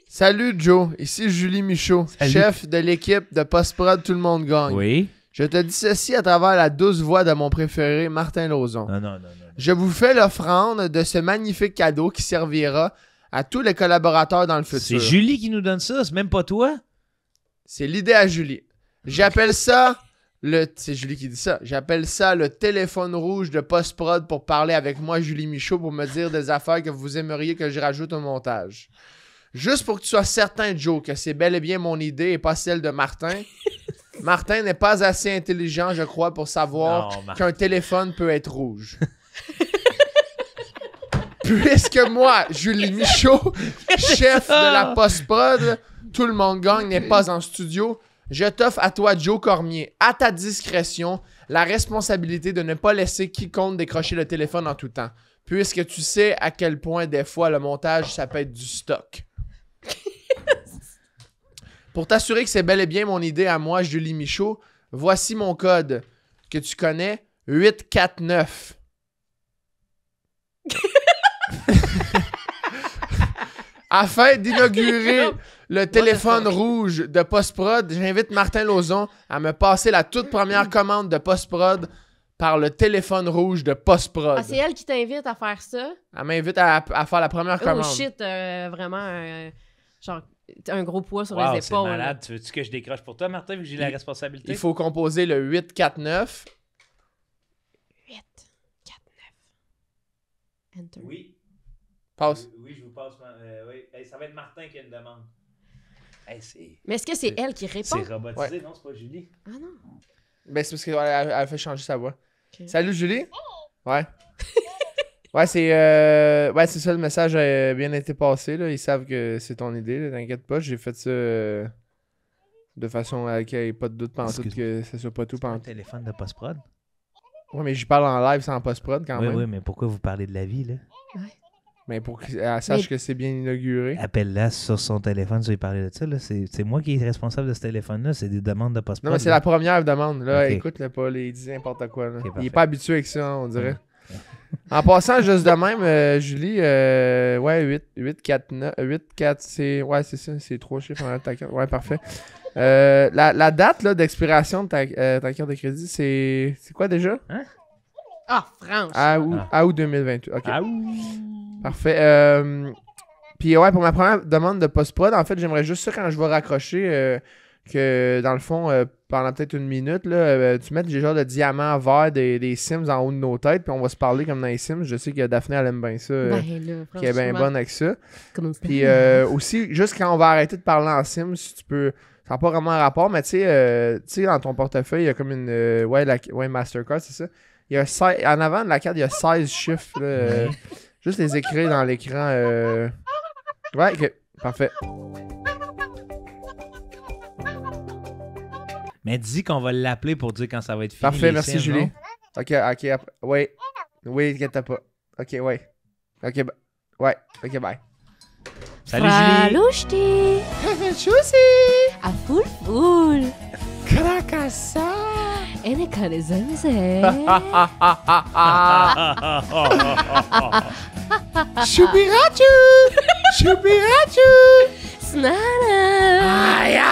Salut Joe, ici Julie Michaud, Salut. chef de l'équipe de Post-Prod Tout le monde gagne. Oui? Je te dis ceci à travers la douce voix de mon préféré, Martin Lauzon. Non. Je vous fais l'offrande de ce magnifique cadeau qui servira à tous les collaborateurs dans le C'est futur. Julie qui nous donne ça, c'est même pas toi? C'est l'idée à Julie. J'appelle ça c'est Julie qui dit ça. J'appelle ça le téléphone rouge de Post-Prod pour parler avec moi, Julie Michaud, pour me dire des affaires que vous aimeriez que je rajoute au montage. Juste pour que tu sois certain, Joe, que c'est bel et bien mon idée et pas celle de Martin. Martin n'est pas assez intelligent, je crois, pour savoir Non, Martin. qu'un téléphone peut être rouge. Puisque moi, Julie Michaud, chef de la post-prod, tout le monde gagne, n'est pas en studio, je t'offre à toi, Joe Cormier, à ta discrétion, la responsabilité de ne pas laisser quiconque décrocher le téléphone en tout temps. Puisque tu sais à quel point, des fois, le montage, ça peut être du stock. Pour t'assurer que c'est bel et bien mon idée à moi, Julie Michaud, voici mon code que tu connais, 849. Afin d'inaugurer le téléphone rouge de Post-Prod, j'invite Martin Lauzon à me passer la toute première commande de Post-Prod par le téléphone rouge de Post-Prod. Ah, c'est elle qui t'invite à faire ça? Elle m'invite à faire la première commande. Oh shit, vraiment, genre, un gros poids sur Wow, les c'est épaules. malade. Tu veux-tu que je décroche pour toi, Martin, vu que j'ai la responsabilité? Il faut composer le 849. 8, 4, 9. Enter. Oui. Passe. Oui, je vous passe. Oui. Hey, ça va être Martin qui a une demande. Hey, Mais est-ce que c'est elle qui répond? c'est robotisé, non? C'est pas Julie? Ah non. Ben, c'est parce qu'elle a fait changer sa voix. Ok. Salut Julie. Ouais. Ouais, c'est ça, le message a bien été passé. Là. Ils savent que c'est ton idée, là, t'inquiète pas. J'ai fait ça de façon à qu'il n'y ait pas de doute pantoute que ce soit pas tout Un pantoute. téléphone de post-prod? Ouais, mais j'y parle en live sans post-prod quand Oui, même. oui, mais pourquoi vous parlez de la vie, là? Mais pour qu'elle sache Mais- que c'est bien inauguré. Appelle-la sur son téléphone, tu vas lui parler de ça, là. C'est moi qui est responsable de ce téléphone-là, c'est des demandes de post-prod. Non, mais c'est la première demande. Là, Ok. écoute-le pas, là, il dit n'importe quoi. Là. Ok, Il est parfait. pas habitué avec ça, on dirait. En passant, juste de même, Julie, ouais, 8, 4, 9, 8, 4, c'est. Ouais, c'est ça, c'est 3 chiffres en ta carte. Ouais, parfait. La date là, d'expiration de ta carte de crédit, c'est quoi déjà? Ah, franchement. À août 2028. Ok. Ah ouh! Parfait. Puis ouais, pour ma première demande de post-prod, en fait, j'aimerais juste ça quand je vais raccrocher, que dans le fond, pendant peut-être une minute, là, tu mettes des genres de diamants verts des Sims en haut de nos têtes, puis on va se parler comme dans les Sims. Je sais que Daphné, elle aime bien ça, Ben là, qui est bien franchement. bonne avec ça. Comment ça? Puis aussi, juste quand on va arrêter de parler en Sims, si tu peux. Ça n'a pas vraiment un rapport, mais tu sais, dans ton portefeuille, il y a comme une. Ouais, Mastercard, c'est ça. Il y a en avant de la carte, il y a 16 chiffres. Là, juste les écrire dans l'écran. Ouais, ok. Parfait. Mais dis qu'on va l'appeler pour dire quand ça va être fini. Parfait, les merci Sims, Julie. non? Ok, après. Ouais. Oui, inquiète pas. Ok, ouais. Ok, ouais. Ok, bye. Salut Julie! Fralouchti! Chousi! A full full! Cracassa! Ene kanezemze! Choubirachu! Choubirachu! Snana! Aya!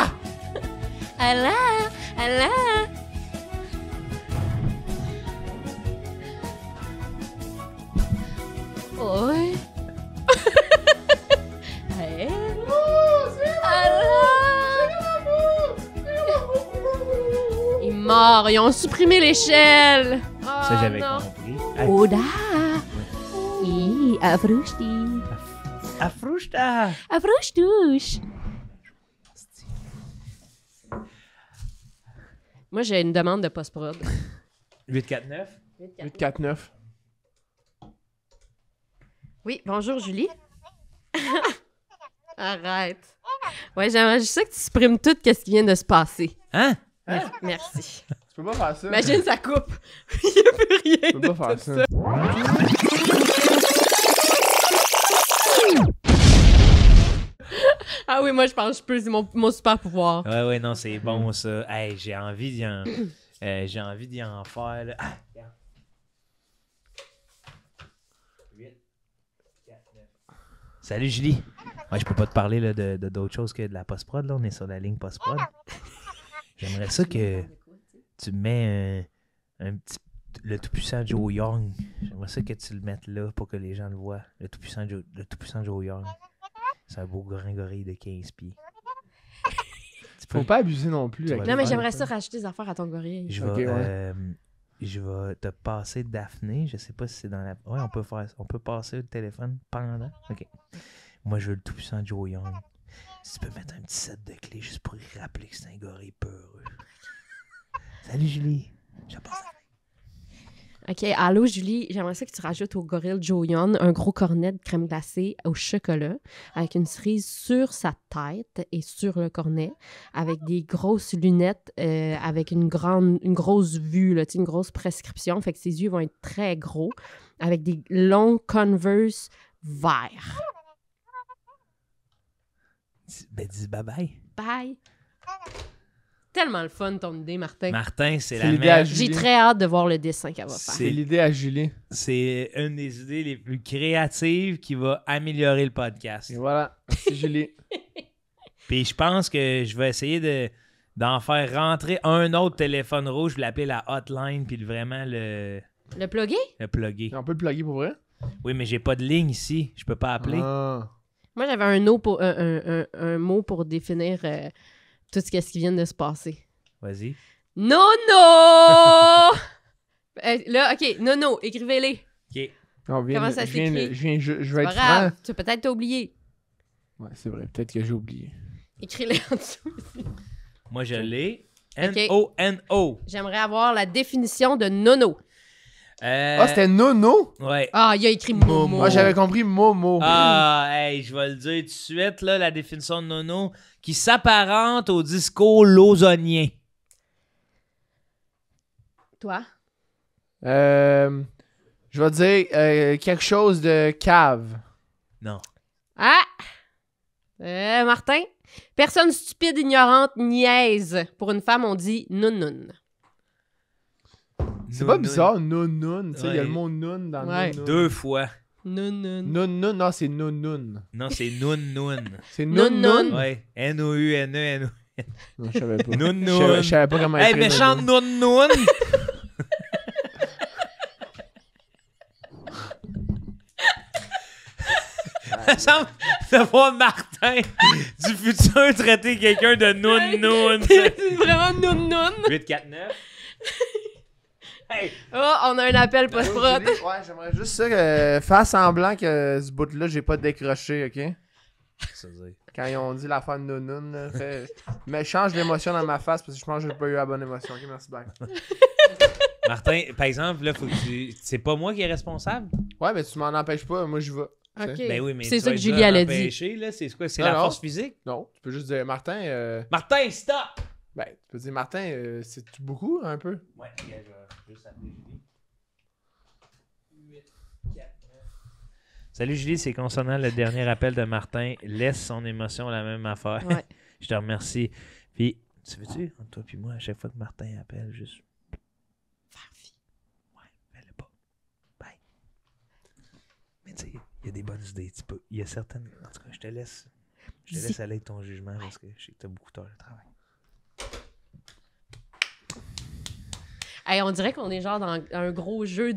Allah! Allah! Oi! Hey! Il est mort! Ils ont supprimé l'échelle! Ça, j'avais non. compris. Hey, Oda! Afrushti! Afrouchta! Afruchtouche! Moi, j'ai une demande de post-prod. 849? 849. Oui, bonjour Julie. Arrête. Ouais, j'aimerais juste ça que tu supprimes tout ce qui vient de se passer. Hein? Merci. Tu peux pas faire ça. Imagine, ça coupe. Il n'y a plus rien. Tu peux pas faire ça. Ah oui, moi, je pense que je peux. C'est mon super pouvoir. Ouais, non, c'est bon ça. Hey, j'ai envie d'y en faire. Là. Ah, regarde. 8, 4, 9. Salut Julie. Ouais, je peux pas te parler là, de d'autre chose que de la post-prod. Là. On est sur la ligne post-prod. J'aimerais ça que tu mets un petit. Le tout-puissant Joe Young. J'aimerais ça que tu le mettes là pour que les gens le voient. Le tout-puissant Joe Young. C'est un beau gorille de 15 pieds. Faut pas abuser non plus. Tu avec vas Non, mais les j'aimerais fans. ça rajouter des affaires à ton gorille. Je Ok, vais, ouais. je vais te passer Daphné. Je sais pas si c'est dans la. Ouais, on peut passer le téléphone pendant. Ok. Moi, je veux le tout-puissant Joe Young. Si tu peux mettre un petit set de clés juste pour y rappeler que c'est un gorille peureux. Salut Julie. Je passe. OK, allô Julie, j'aimerais ça que tu rajoutes au gorille Joe Young un gros cornet de crème glacée au chocolat avec une cerise sur sa tête et sur le cornet, avec des grosses lunettes, avec une grosse vue, là, une grosse prescription, fait que ses yeux vont être très gros, avec des longs Converse verts. Ben, dis bye-bye. Bye! Tellement le fun ton idée, Martin. Martin, c'est C'est la l'idée à meilleure. Julie. J'ai très hâte de voir le dessin qu'elle va faire. C'est l'idée à Julie. C'est une des idées les plus créatives qui va améliorer le podcast. Et voilà. Merci Julie. Puis je pense que je vais essayer d'en faire rentrer un autre téléphone rouge, je vais l'appeler la hotline, puis vraiment le Le plugger? plugger. On peut le plugger pour vrai? Oui, mais j'ai pas de ligne ici. Je peux pas appeler. Ah. Moi, j'avais un mot pour définir tout ce qui vient de se passer. Vas-y. Nono! Là, OK, Nono, écrivez-les. OK. On vient Comment de- ça je viens de- s'écrit? je vais C'est pas être grave, franc. tu peux peut-être t'oublier. Ouais, c'est vrai. Peut-être que j'ai oublié. Écris-les en dessous. Moi, je l'ai. OK. N-O-N-O. J'aimerais avoir la définition de Nono. Ah, c'était Nono? Ouais. Ah, il a écrit Momo. Moi, j'avais compris Momo. Ah, hey, je vais le dire tout de suite, là, la définition de Nono, qui s'apparente au discours lausanien. Toi? Je vais dire quelque chose de cave. Non. Ah! Martin? Personne stupide, ignorante, niaise. Pour une femme, on dit nounoun. C'est pas bizarre, nounoun. Tu sais, il y a Ouais. le mot noun dans Ouais. nounoun. 2 fois. Nounoun. Nounoun, non, c'est nounoun. Non, c'est noun. C'est Nounoun. nounoun. Ouais. N-O-U-N-E-N-O. Non, je savais pas. Nounoun. Je savais pas comment Hey, écrire méchant nounoun. noun. Ça semble de voir Martin du futur traiter quelqu'un de noun. C'est vraiment nounoun. 8-4-9. Hey. Oh, on a un appel post-prod. Ouais, j'aimerais juste ça faire semblant que ce bout-là, j'ai pas décroché, ok? Quand ils ont dit l'affaire de nounoun, là, mais change l'émotion dans ma face parce que je pense que j'ai pas eu la bonne émotion. Ok, merci, bye. Martin, par exemple, là, faut que tu. C'est pas moi qui est responsable? Ouais, mais tu m'en empêches pas, moi j'y vais. OK. Ben oui, mais C'est tu ça vas que être Julie, là elle a empêché, là. C'est quoi? C'est Non, la non. force physique? Non, tu peux juste dire Martin. Martin, stop! Ben, tu peux dire Martin, c'est-tu beaucoup un peu? Ouais, je vais juste appeler Julie. 8, 4, 9. Salut Julie, c'est concernant le dernier appel de Martin. Laisse son émotion la même affaire. Ouais. Je te remercie. Puis, tu veux-tu, entre toi et moi, à chaque fois que Martin appelle, juste. Faire fi. Ouais, fais-le pas. Bye. Mais tu sais, il y a des bonnes idées. Il y a certaines. En tout cas, je te laisse aller avec ton jugement parce que je sais que tu as beaucoup d'heures de travail. Hey, on dirait qu'on est genre dans un gros jeu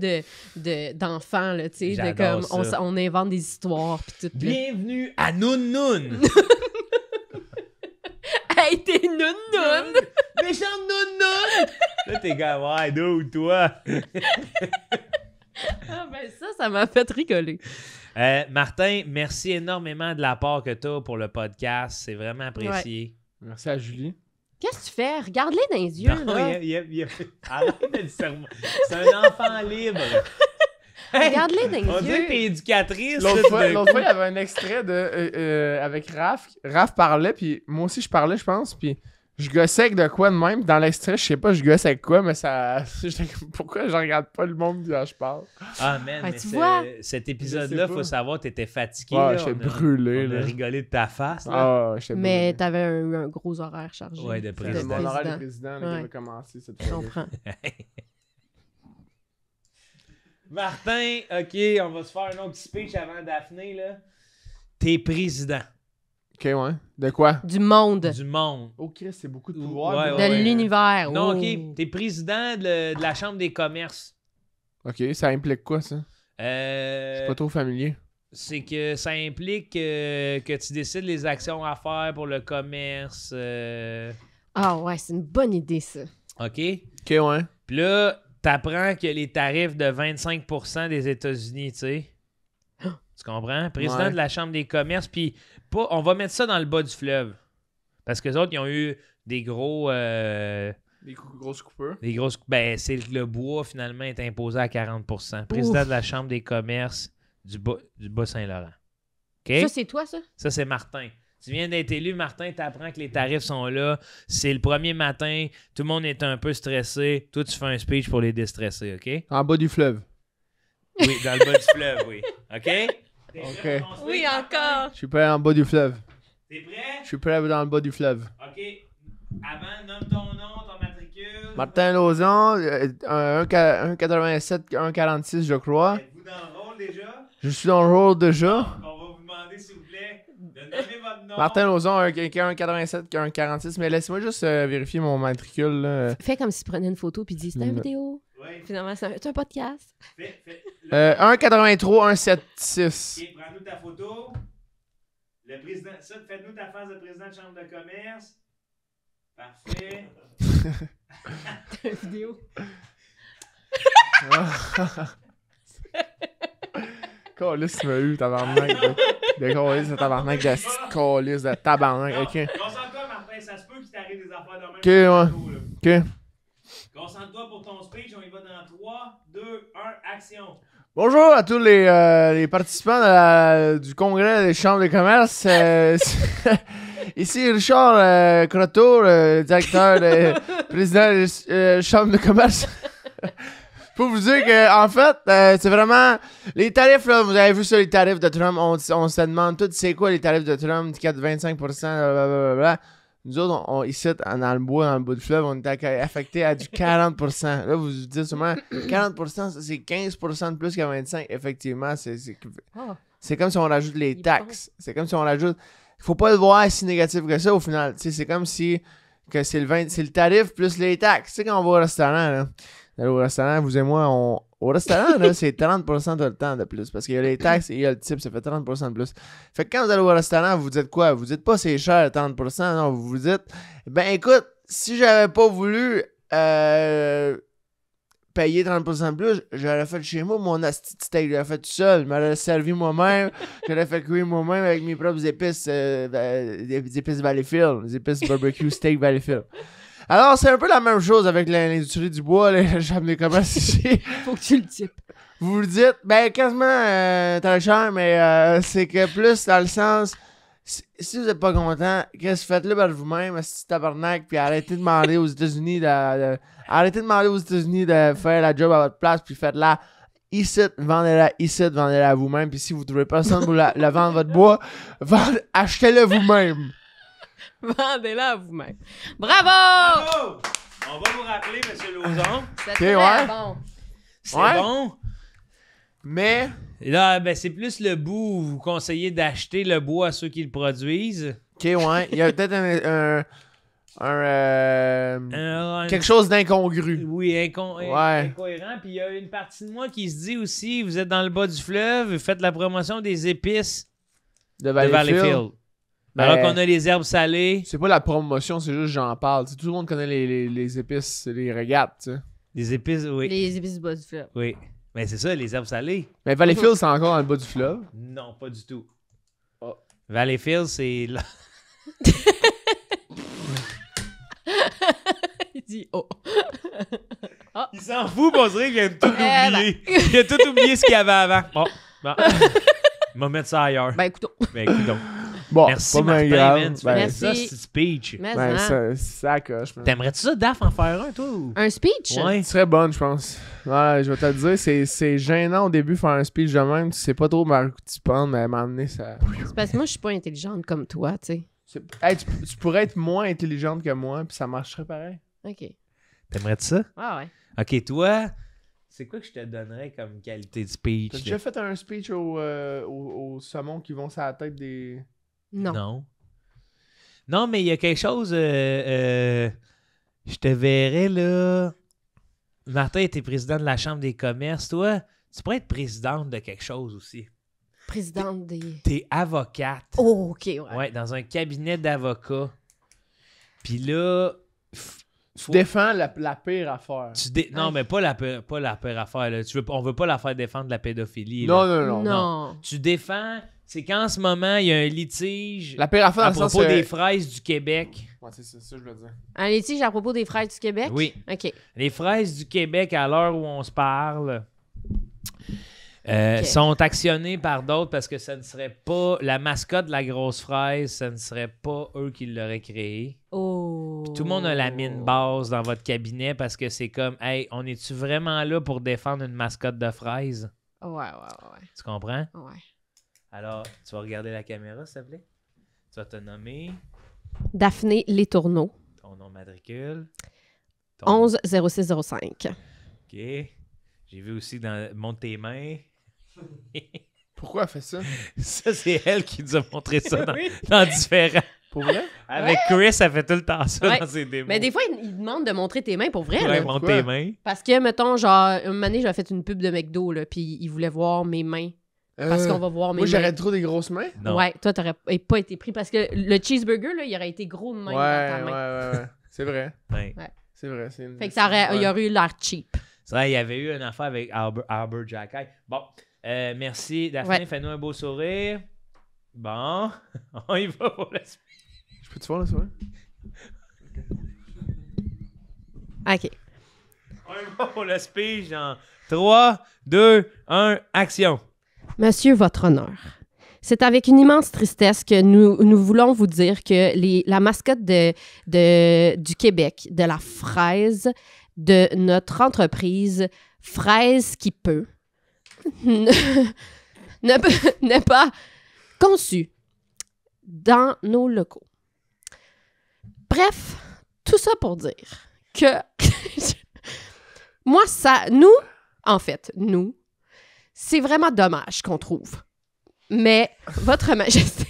d'enfants, là, tu sais, de J'adore comme ça. on invente des histoires pis tout. Là. Bienvenue à Noun Noun! Hey, t'es noun! Méchant Noun Noun! Là, t'es comme, ouais, d'où toi? Ah ben ça m'a fait rigoler. Martin, merci énormément de l'apport que tu as pour le podcast. C'est vraiment apprécié. Merci à Julie. Qu'est-ce que tu fais? Regarde-les dans les yeux, Non, là. arrête de le sermon. C'est un enfant libre. Hey, Regarde-les dans les on dirait que t'es yeux. éducatrice. L'autre là, fois, de- il y avait un extrait de avec Raph. Raph parlait, puis moi aussi, je parlais, je pense, puis je gossais avec de quoi de même. Dans l'extrait, je sais pas, je gosse avec quoi, mais ça... j'étais comme, pourquoi je regarde pas le monde quand je parle? Ah, man, Ouais, mais tu vois? cet Je épisode-là, sais faut pas. savoir, t'étais fatigué. Ouais, là. j'étais On a- brûlé, On a là. rigolé de ta face. Là. Ah, j'étais Mais brûlé. t'avais un gros horaire chargé. Ouais, de C'est président. mon horaire de président. président là, qui Ouais. avait commencé cette Je fois. comprends. Martin, OK, on va se faire un autre speech avant Daphné. Là. T'es président Ok, ouais. De quoi? Du monde. du monde. Oh, Chris, c'est beaucoup de Ouais, pouvoir. ouais, De ouais. l'univers. Non, Oh. OK, t'es président de la Chambre des commerces. Ok, ça implique quoi, ça? Je suis pas trop familier. C'est que ça implique que tu décides les actions à faire pour le commerce. Ah ouais, c'est une bonne idée, ça. OK? Ok, ouais. Puis là, t'apprends que les tarifs de 25% des États-Unis, tu sais. Tu comprends? Président Ouais. de la Chambre des commerces. Puis on va mettre ça dans le bas du fleuve. Parce que les autres, ils ont eu des gros... Des grosses coupures. des grosses... Ben, c'est que le bois, finalement, est imposé à 40%. Président de la Chambre des commerces du Bas-Saint-Laurent. OK? Ça, c'est toi, ça? Ça, c'est Martin. Tu viens d'être élu, Martin, t'apprends que les tarifs sont là. C'est le premier matin. Tout le monde est un peu stressé. Toi, tu fais un speech pour les déstresser, OK? En bas du fleuve. Oui, dans le bas du fleuve, oui. OK? T'es OK. prêt pour ton speech, Oui, Martin? encore. Je suis prêt en bas du fleuve. T'es prêt? Je suis prêt dans le bas du fleuve. OK. Avant, nomme ton nom, ton matricule. Martin Lauzon, 1,87, 1,46, je crois. Êtes-vous dans le rôle déjà? Je suis dans le rôle déjà. On va vous demander, s'il vous plaît, de nommer votre nom. Martin Lauzon, 1,87, 1,46. Mais laisse-moi juste vérifier mon matricule. Là. Fais comme s'il prenait une photo puis dit c'était une Mm. vidéo. Oui. Finalement, c'est un podcast. Fais, 1,83, 1,76. OK, prends-nous ta photo. Le président, ça, faites-nous ta face de président de chambre de commerce. Parfait. Une vidéo. Calice, tu m'as eu, tabarnak. De calice de tabarnak, de calice de tabarnak. Non, Ok. concentre-toi, Martin, ça se peut qu'il t'arrive des affaires de même. Ok, ouais. tantôt, là. Ok. Concentre-toi pour ton speech, on y va dans 3, 2, 1, action. Bonjour à tous les participants du congrès des chambres de commerce. Ici Richard Croteau, le directeur, président des chambres de commerce. Pour vous dire que en fait, c'est vraiment les tarifs là. Vous avez vu ça, les tarifs de Trump. On se demande tout, c'est quoi les tarifs de Trump, 25%, blablabla. Nous autres, ici, dans le bois du fleuve, on est affecté à du 40%. Là, vous vous dites sûrement, 40%, ça, c'est 15% de plus que 25%. Effectivement, Oh. c'est comme si on rajoute les Il est taxes. C'est comme si on rajoute... Il faut pas le voir si négatif que ça, au final. Tu sais, c'est comme si que c'est le tarif plus les taxes. Tu sais, quand on va au restaurant, là, d'aller au restaurant, vous et moi, au restaurant, là, c'est 30% tout le temps de plus. Parce qu'il y a les taxes et il y a le type, ça fait 30% de plus. Fait que quand vous allez au restaurant, vous dites quoi? Vous dites pas c'est cher, 30%. Non, vous vous dites, ben écoute, si j'avais pas voulu payer 30% de plus, j'aurais fait chez moi mon asti de steak. J'aurais fait tout seul. Je m'aurais servi moi-même. J'aurais fait cuire moi-même avec mes propres épices, des épices Valleyfield, des épices barbecue steak Valleyfield. Alors, c'est un peu la même chose avec l'industrie du bois, les chambres des commerces ici. Faut que tu le types. Vous le dites, ben quasiment très cher, mais c'est que plus dans le sens, si vous êtes pas content, qu'est-ce que faites-le par vous-même, si tabarnak, puis arrêtez de demander aux États-Unis arrêtez de demander aux États-Unis de faire la job à votre place, puis faites-la ici, vendez-la à vous-même. Puis si vous trouvez personne pour la vendre votre bois, achetez-le vous-même. Vendez-la à vous-même. Bravo! Bravo! On va vous rappeler, M. Lauzon. C'est Ok, très ouais. bon. C'est Ouais. bon. Mais, Et là, ben, c'est plus le bout où vous conseillez d'acheter le bois à ceux qui le produisent. ok, ouais, il y a peut-être quelque chose chose d'incongru. Oui, Ouais. incohérent. Puis il y a une partie de moi qui se dit aussi, vous êtes dans le bas du fleuve, vous faites la promotion des épices De de Valleyfield. Valleyfield. Ben, Alors qu'on a les herbes salées, c'est pas la promotion, c'est juste j'en parle. T'sais, tout le monde connaît les épices, les regates, tu sais. les épices, oui. Les épices du bas du fleuve. Oui. Mais c'est ça, les herbes salées. Mais Valleyfield, c'est encore dans le bas du fleuve. Non, pas du tout. Oh. Valleyfield, c'est là. Il dit oh. Il s'en fout, on dirait qu'il a tout ben. oublié. Il a tout oublié ce qu'il y avait avant. Bon. Il va mettre ça ailleurs. Ben écoute. Ben, écoute donc. Bon, Merci, pas bien Martin, grave. man. Tu Ben, fais Merci. ça, c'est speech. Mais ben, hein. ça coche. man. T'aimerais-tu ça, Daph, en faire un, toi? Ou... Un speech? Ouais. Tu serais bonne, je pense. Ouais, je vais te le dire, c'est gênant au début faire un speech de même. Tu sais pas trop par où tu penses, mais à un moment donné, ça. C'est parce que moi, je suis pas intelligente comme toi, tu sais. Hey, tu pourrais être moins intelligente que moi, puis ça marcherait pareil. OK. T'aimerais-tu ça? Ah ouais. Ok, toi, c'est quoi que je te donnerais comme qualité de speech? T'as là? déjà fait un speech au saumon qui vont sur la tête des. Non. Non, mais il y a quelque chose. Je te verrais, là. Martin était président de la Chambre des commerces. Toi, tu pourrais être présidente de quelque chose aussi. Présidente des... T'es avocate. Oh, OK, ouais. Ouais, dans un cabinet d'avocats. Puis là. Tu défends la pire affaire. Non, mais pas la pire affaire. Là. On veut pas la faire défendre de la pédophilie. Non, là. non, non. Non. Tu défends. C'est qu'en ce moment, il y a un litige La pire affaire à dans le sens propos que- des fraises du Québec. Ouais, c'est ça, je veux dire. Un litige à propos des fraises du Québec? Oui. OK. Les fraises du Québec, à l'heure où on se parle, Ok. sont actionnées par d'autres parce que ça ne serait pas la mascotte de la grosse fraise, ça ne serait pas eux qui l'auraient créé. Oh. Tout le monde a la mine basse dans votre cabinet parce que c'est comme, hey, on est-tu vraiment là pour défendre une mascotte de fraise? Ouais. Tu comprends? Ouais. Alors, tu vas regarder la caméra, s'il te plaît? Tu vas te nommer Daphné Letourneau, ton nom matricule. ton- 11 0605. OK. J'ai vu aussi montre tes mains. Pourquoi elle fait ça? Ça, c'est elle qui nous a montré ça dans, Oui. dans différents. Pour vrai? Avec Chris, elle fait tout le temps ça Ouais. dans ses démos. Mais des fois, il demande de montrer tes mains pour vrai. Ouais, là. montre Pourquoi? tes mains. Parce que, mettons, genre, une année, j'avais fait une pub de McDo, là, puis il voulait voir mes mains. Parce qu'on va voir mes Moi, mains. j'aurais trop des grosses mains. Non. Ouais, toi, t'aurais pas été pris parce que le cheeseburger, là, il aurait été gros de même dans ta main. Ouais. C'est vrai. Ouais. C'est vrai. C'est une... Fait que ça aurait, il ouais. aurait eu l'air cheap. C'est vrai, il y avait eu une affaire avec Albert Jacquet. Bon, merci. Daphné, Ouais. fais-nous un beau sourire. Bon, on y va pour la suite. Je peux te voir là, c'est vrai? OK. On y va pour le speech dans 3, 2, 1, action. Monsieur, votre honneur, c'est avec une immense tristesse que nous voulons vous dire que la mascotte du Québec, de la fraise, de notre entreprise Fraise qui peut, n'est pas conçue dans nos locaux. Bref, tout ça pour dire que moi, nous, c'est vraiment dommage qu'on trouve. Mais, Votre Majesté,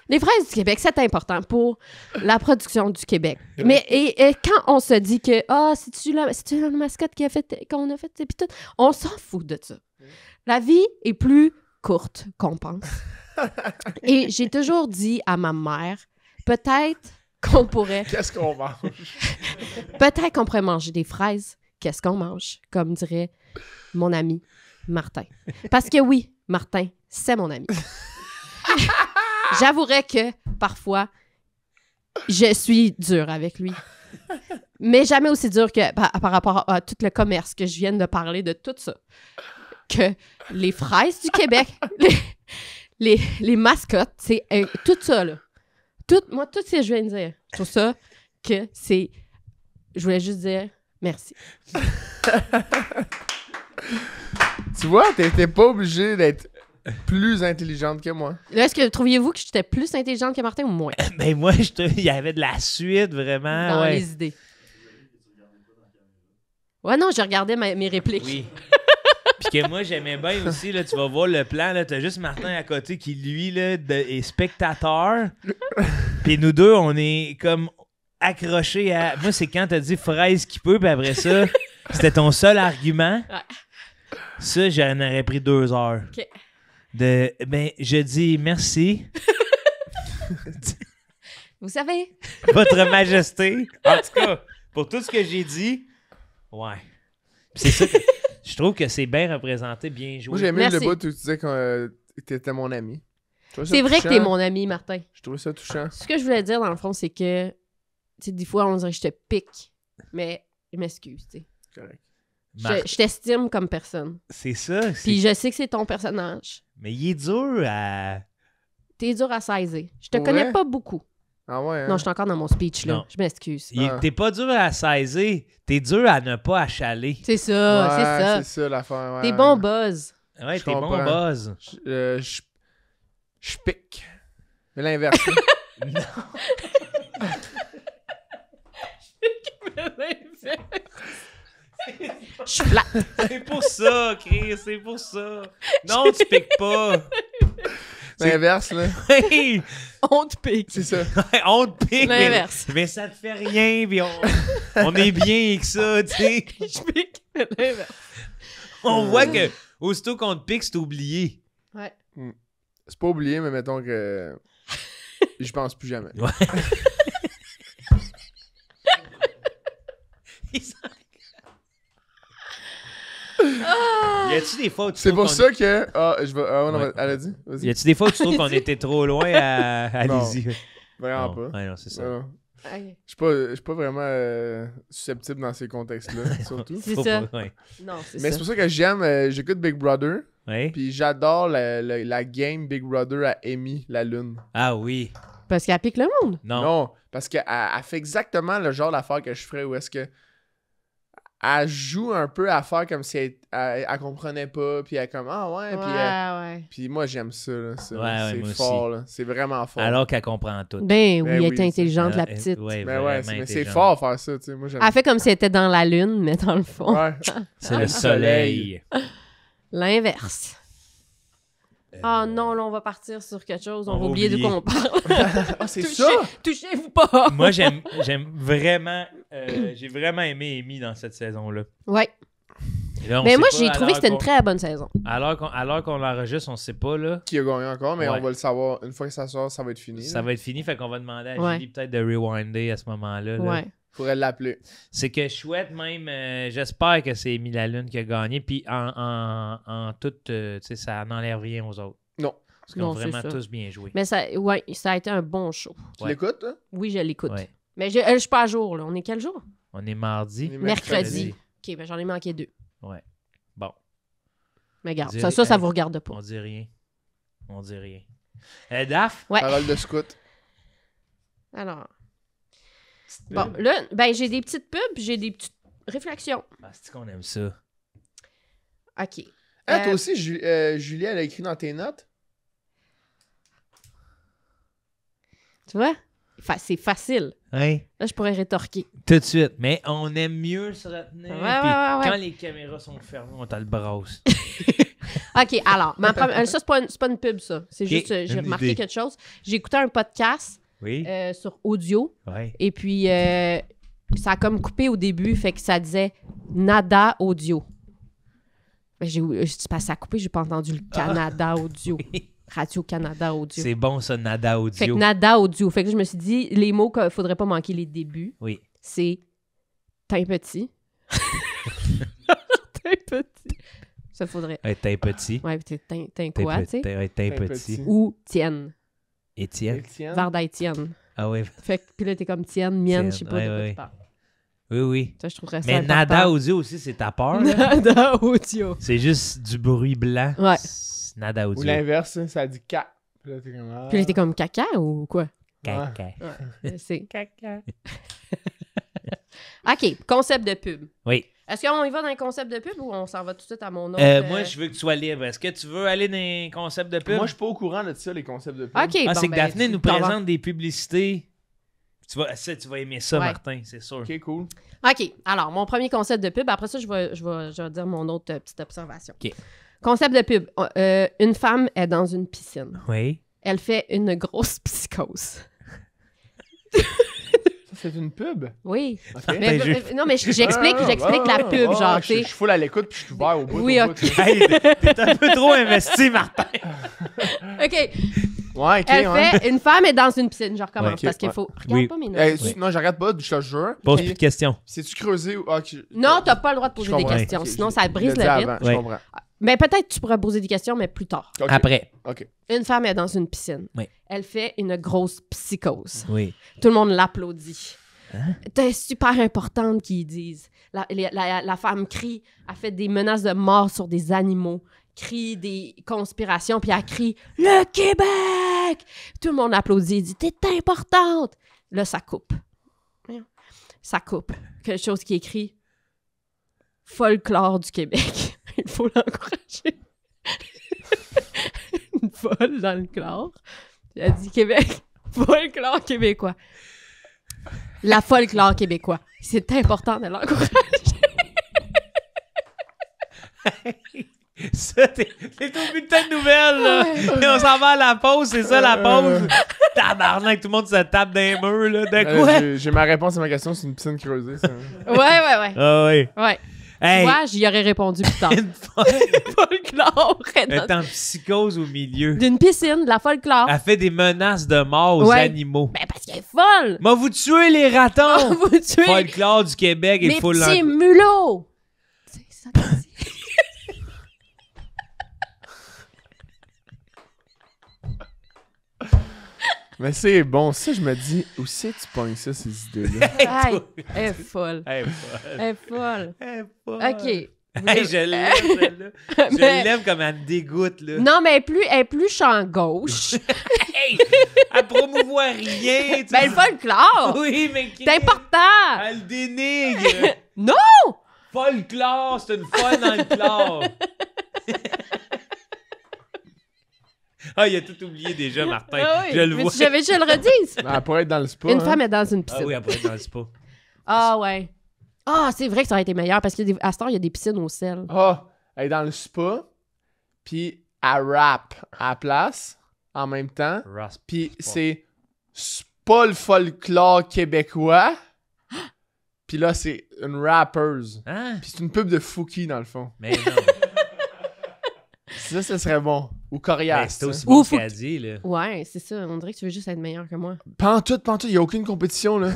les fraises du Québec, c'est important pour la production du Québec. Mais et quand on se dit que c'est-tu la mascotte qu'on a fait, puis tout, on s'en fout de ça. La vie est plus courte qu'on pense. Et j'ai toujours dit à ma mère, peut-être qu'on pourrait manger des fraises. Qu'est-ce qu'on mange? Comme dirait mon ami Martin. Parce que oui, Martin, c'est mon ami. J'avouerais que parfois, je suis dure avec lui. Mais jamais aussi dure que par rapport à tout le commerce que je viens de parler de tout ça. Que les fraises du Québec, les mascottes, c'est tout ça, là. Moi, tout ce que je viens de dire, je trouve ça que c'est... Je voulais juste dire merci. Tu vois, t'étais pas obligé d'être plus intelligente que moi. Là, est-ce que trouviez-vous que j'étais plus intelligente que Martin ou moins Ben moi, il y avait de la suite, vraiment. dans ouais. les idées? Ouais, non, je regardais mes répliques. Oui. Puis que moi, j'aimais bien aussi, là, tu vas voir le plan, là, t'as juste Martin à côté qui, lui, là, est spectateur. Puis nous deux, on est comme accrochés à... Moi, c'est quand t'as dit fraise qui peut, puis après ça, c'était ton seul argument. Ouais. Ça, j'en aurais pris 2 heures. OK. Ben, je dis merci, Vous savez? Votre Majesté. En tout cas, pour tout ce que j'ai dit, ouais. Puis c'est ça que... Je trouve que c'est bien représenté, bien joué. Moi, j'ai aimé Merci. le bout où tu disais que t'étais mon ami. Je trouvais ça C'est vrai que touchant. t'es mon ami, Martin. Je trouvais ça touchant. Ce que je voulais dire, dans le fond, c'est que, tu sais, des fois, on dirait que je te pique, mais je m'excuse, tu sais. Correct. Je t'estime comme personne. C'est ça. Puis je sais que c'est ton personnage. Mais il est dur à... T'es dur à saisir. Je te Ouais. connais pas beaucoup. Ah ouais, hein? Non, je suis encore dans mon speech, là. Non. Je m'excuse. T'es pas dur à saisir, t'es dur à ne pas achaler. C'est ça, Ouais, c'est ça. c'est ça l'affaire. Ouais. T'es bon buzz. Ouais, Je t'es bon comprends. buzz. Je pique. Mais l'inverse. là. Je suis plate. C'est pour ça, Chris, c'est pour ça. Non, tu piques pas. L'inverse, là. Hey, On te pique. C'est ça. on te pique, L'inverse. mais ça te fait rien, puis on est bien avec ça, tu sais. Je pique. L'inverse. On voit que aussitôt qu'on te pique, c'est oublié. Ouais. C'est pas oublié, mais mettons que. Je pense plus jamais. Ouais. Y a-tu des fois où tu C'est trouves pour qu'on- ça que. Ah, je vais. Ah, ouais, non, Ouais. elle a dit. Vas-y. Y a-tu des fois où tu trouves qu'on était trop loin à Non. Allez-y. Vraiment Non. pas. Ouais, non, c'est ça. Non. Ok. Je suis pas vraiment susceptible dans ces contextes-là, surtout. C'est Faut ça. pas- ouais. Non, c'est Mais c'est ça. pour ça que j'écoute Big Brother, Ouais. puis j'adore la game Big Brother à Amy, la lune. Ah oui. Parce qu'elle pique le monde. Non. Non, parce qu'elle elle fait exactement le genre d'affaire que je ferais où est-ce que elle joue un peu à faire comme si elle comprenait pas, puis elle est comme ah ouais, Ouais. puis moi j'aime ça, là, ça. Ouais, c'est moi fort, aussi. là. C'est vraiment fort. Alors qu'elle comprend tout. Ben oui, Ben elle oui, était intelligente, la Elle- petite. Ouais, mais ouais, vraiment mais c'est intelligente. fort faire ça, tu sais, moi j'aime Elle fait comme si elle était dans la lune, mais dans le fond, Ouais. C'est Le le soleil. l'inverse. Ah non, là, on va partir sur quelque chose. On on va va oublier de oublier. quoi on parle. Ah, c'est Touchez- ça? Touchez-vous pas! Moi, j'aime vraiment... j'ai vraiment aimé Amy dans cette saison-là. Ouais. Et là, on Mais sait moi, pas, j'ai à trouvé que l'heure c'était une qu'on- très bonne saison. À l'heure qu'on l'enregistre, on sait pas, là. Qui a gagné encore, mais Ouais. on va le savoir. Une fois que ça sort, ça va être fini. Ça va être fini, fait qu'on va demander à Ouais. Julie peut-être de rewinder à ce moment-là. là. Ouais. Faudrait l'appeler. C'est que chouette même, j'espère que c'est Amy Lalune qui a gagné, puis en tout, tu sais, ça n'enlève rien aux autres. Non. Parce qu'ils ont Non, c'est vraiment ça. tous bien joué. Mais ça, ouais, ça a été un bon show. Tu Ouais. l'écoutes, toi? Oui, je l'écoute. Ouais. Mais je suis pas à jour, là. On est quel jour? On est mardi. On est Mercredi. OK, ben j'en ai manqué 2. Ouais. Bon, Mais regarde, Dirais- ça vous regarde pas. on dit rien. On dit rien. Daph? Ouais. Parole de scout. Alors. Bon, là, ben j'ai des petites pubs, puis j'ai des petites réflexions. Ah, c'est qu'on aime ça. OK. Ah, toi Euh, aussi, Julie, elle a écrit dans tes notes? Tu vois? C'est facile. Hein? Là, je pourrais rétorquer. Tout de suite. Mais on aime mieux se retenir. Ouais, puis ouais. quand les caméras sont fermées, on t'a le brosse. OK, alors, ça, c'est pas une pub, ça. C'est Ok, juste, j'ai une remarqué idée. quelque chose. J'ai écouté un podcast Oui? sur audio, Ouais. et puis ça a comme coupé au début, fait que ça disait Nada Audio. Ben, c'est parce que ça a coupé, j'ai pas entendu le Canada Audio. Radio-Canada Audio. C'est bon, ça, Nada Audio. Fait que Nada Audio. Fait que je me suis dit, les mots qu'il faudrait pas manquer les débuts, Oui. c'est teint petit. Teint petit. Ça faudrait. Ouais, t'es petit. Ouais, t'es teint T'es quoi, tu sais? t'es Teint petit. petit. Ou tienne. Étienne. Étienne. Varda Étienne. Ah oui. Fait que, puis là, t'es comme tienne, mienne, je sais pas Ouais, de quoi ouais. tu parles. Oui, oui. Ça, je trouverais ça Mais important. Nada Audio aussi, c'est ta peur. là. Nada Audio. C'est juste du bruit blanc. Ouais. C'est Nada Ou Audio. l'inverse, ça dit K. Puis là, t'es comme. Ah. Puis là, t'es comme caca ou quoi? Caca. C'est caca. OK, concept de pub. Oui. Est-ce qu'on y va dans les concepts de pub ou on s'en va tout de suite à mon autre? Moi, je veux que tu sois libre. Est-ce que tu veux aller dans les concepts de pub? Moi, je suis pas au courant de ça, les concepts de pub. OK, c'est que Daphné nous t'en vas. présente des publicités. Tu vas aimer ça, Ouais. Martin, c'est sûr. Ok, cool. OK. Alors, mon premier concept de pub. Après ça, je vais dire mon autre petite observation. OK. Concept de pub. Une femme est dans une piscine. Oui. Elle fait une grosse psychose. Ça, c'est une pub? Oui. Ok. Mais, non, mais j'explique la pub, genre, tu Je sais. suis full à l'écoute puis je suis ouvert au bout. Oui, au ok. bout, tu sais. Hey, t'es un peu trop investi, Martin. OK. Ouais, ok, Elle ouais. fait... Une femme est dans une piscine. Je recommence Ouais, ok, parce qu'il ouais. faut... Regarde Oui. pas mes notes. Oui. Non, j'arrête pas, je te jure. Pose Puis, plus de questions. c'est-tu creusé ou. Ok. Non, t'as pas le droit de Je poser des comprends. questions. Ok, Sinon, je- ça je brise l'ai le dit rythme. avant, Je Ouais. comprends. Mais peut-être tu pourras poser des questions, mais plus tard. Ok. Après. Ok. Une femme est dans une piscine. Oui. Elle fait une grosse psychose. Oui. Tout le monde l'applaudit. Hein? C'est super importante qu'ils disent. La femme crie, elle fait des menaces de mort sur des animaux, crie des conspirations, puis elle crie « Le Québec! » Tout le monde applaudit, il dit « T'es importante! » Là, ça coupe. Ça coupe. Quelque chose qui est écrit « Folklore du Québec. » Il faut l'encourager. Une folle dans le chlore. Elle a dit Québec. Folklore québécois. La folklore québécois. C'est important de l'encourager. Ça, t'es au bulletin de nouvelles, là. Ouais. Et on s'en va à la pause, c'est ça, la pause. Tabarnak, tout le monde se tape dans les murs, là. De quoi? J'ai ma réponse à ma question, c'est une piscine creusée. Ça. Ouais. Ah oui. Ouais. Hey, Tu vois, j'y aurais répondu plus tard. une folle. Folklore. Elle est en psychose au milieu. D'une piscine, de la folklore. Elle fait des menaces de mort aux Ouais. animaux. Ben, parce qu'elle est folle. M'a vous tuez les ratons! Vous tuez Folklore du Québec, il mes faut petits mulots. C'est ça qu'elle dit. Mais c'est bon, ça, je me dis, où c'est que tu pognes ça, ces idées-là? Hey, elle est folle. Hey, Elle est folle. OK. OK. Hey, je l'aime, celle-là. Je Mais- l'aime comme elle me dégoûte, là. Non, mais elle est plus champ gauche. Hey! Elle promouvoit rien, tu Ben, le folklore. Oui, mais qui? C'est important. Elle dénigre. Non! Folklore, c'est une folle dans le chlore. Ah, il a tout oublié déjà, Martin. Ah oui. Je le Mais vois. si j'avais je le redise. Elle pourrait être dans le spa. Une hein. femme est dans une Ah piscine. oui, après, dans le spa. Ah ouais. Ah, c'est vrai que ça aurait été meilleur parce qu'à cette heure, il y a des piscines au sel. Ah, elle est dans le spa, puis elle rap à la place, en même temps. Rasp. Puis c'est pas le folklore québécois. Puis là, c'est une rappeuse. Hein? Puis c'est une pub de Fouki, dans le fond. Mais non. Ça serait bon. Ou Ben, coriace. c'est aussi Ou bon ce faut qu'elle a dit, là. Ouais, c'est ça. On dirait que tu veux juste être meilleur que moi. Pantoute, il n'y a aucune compétition, là.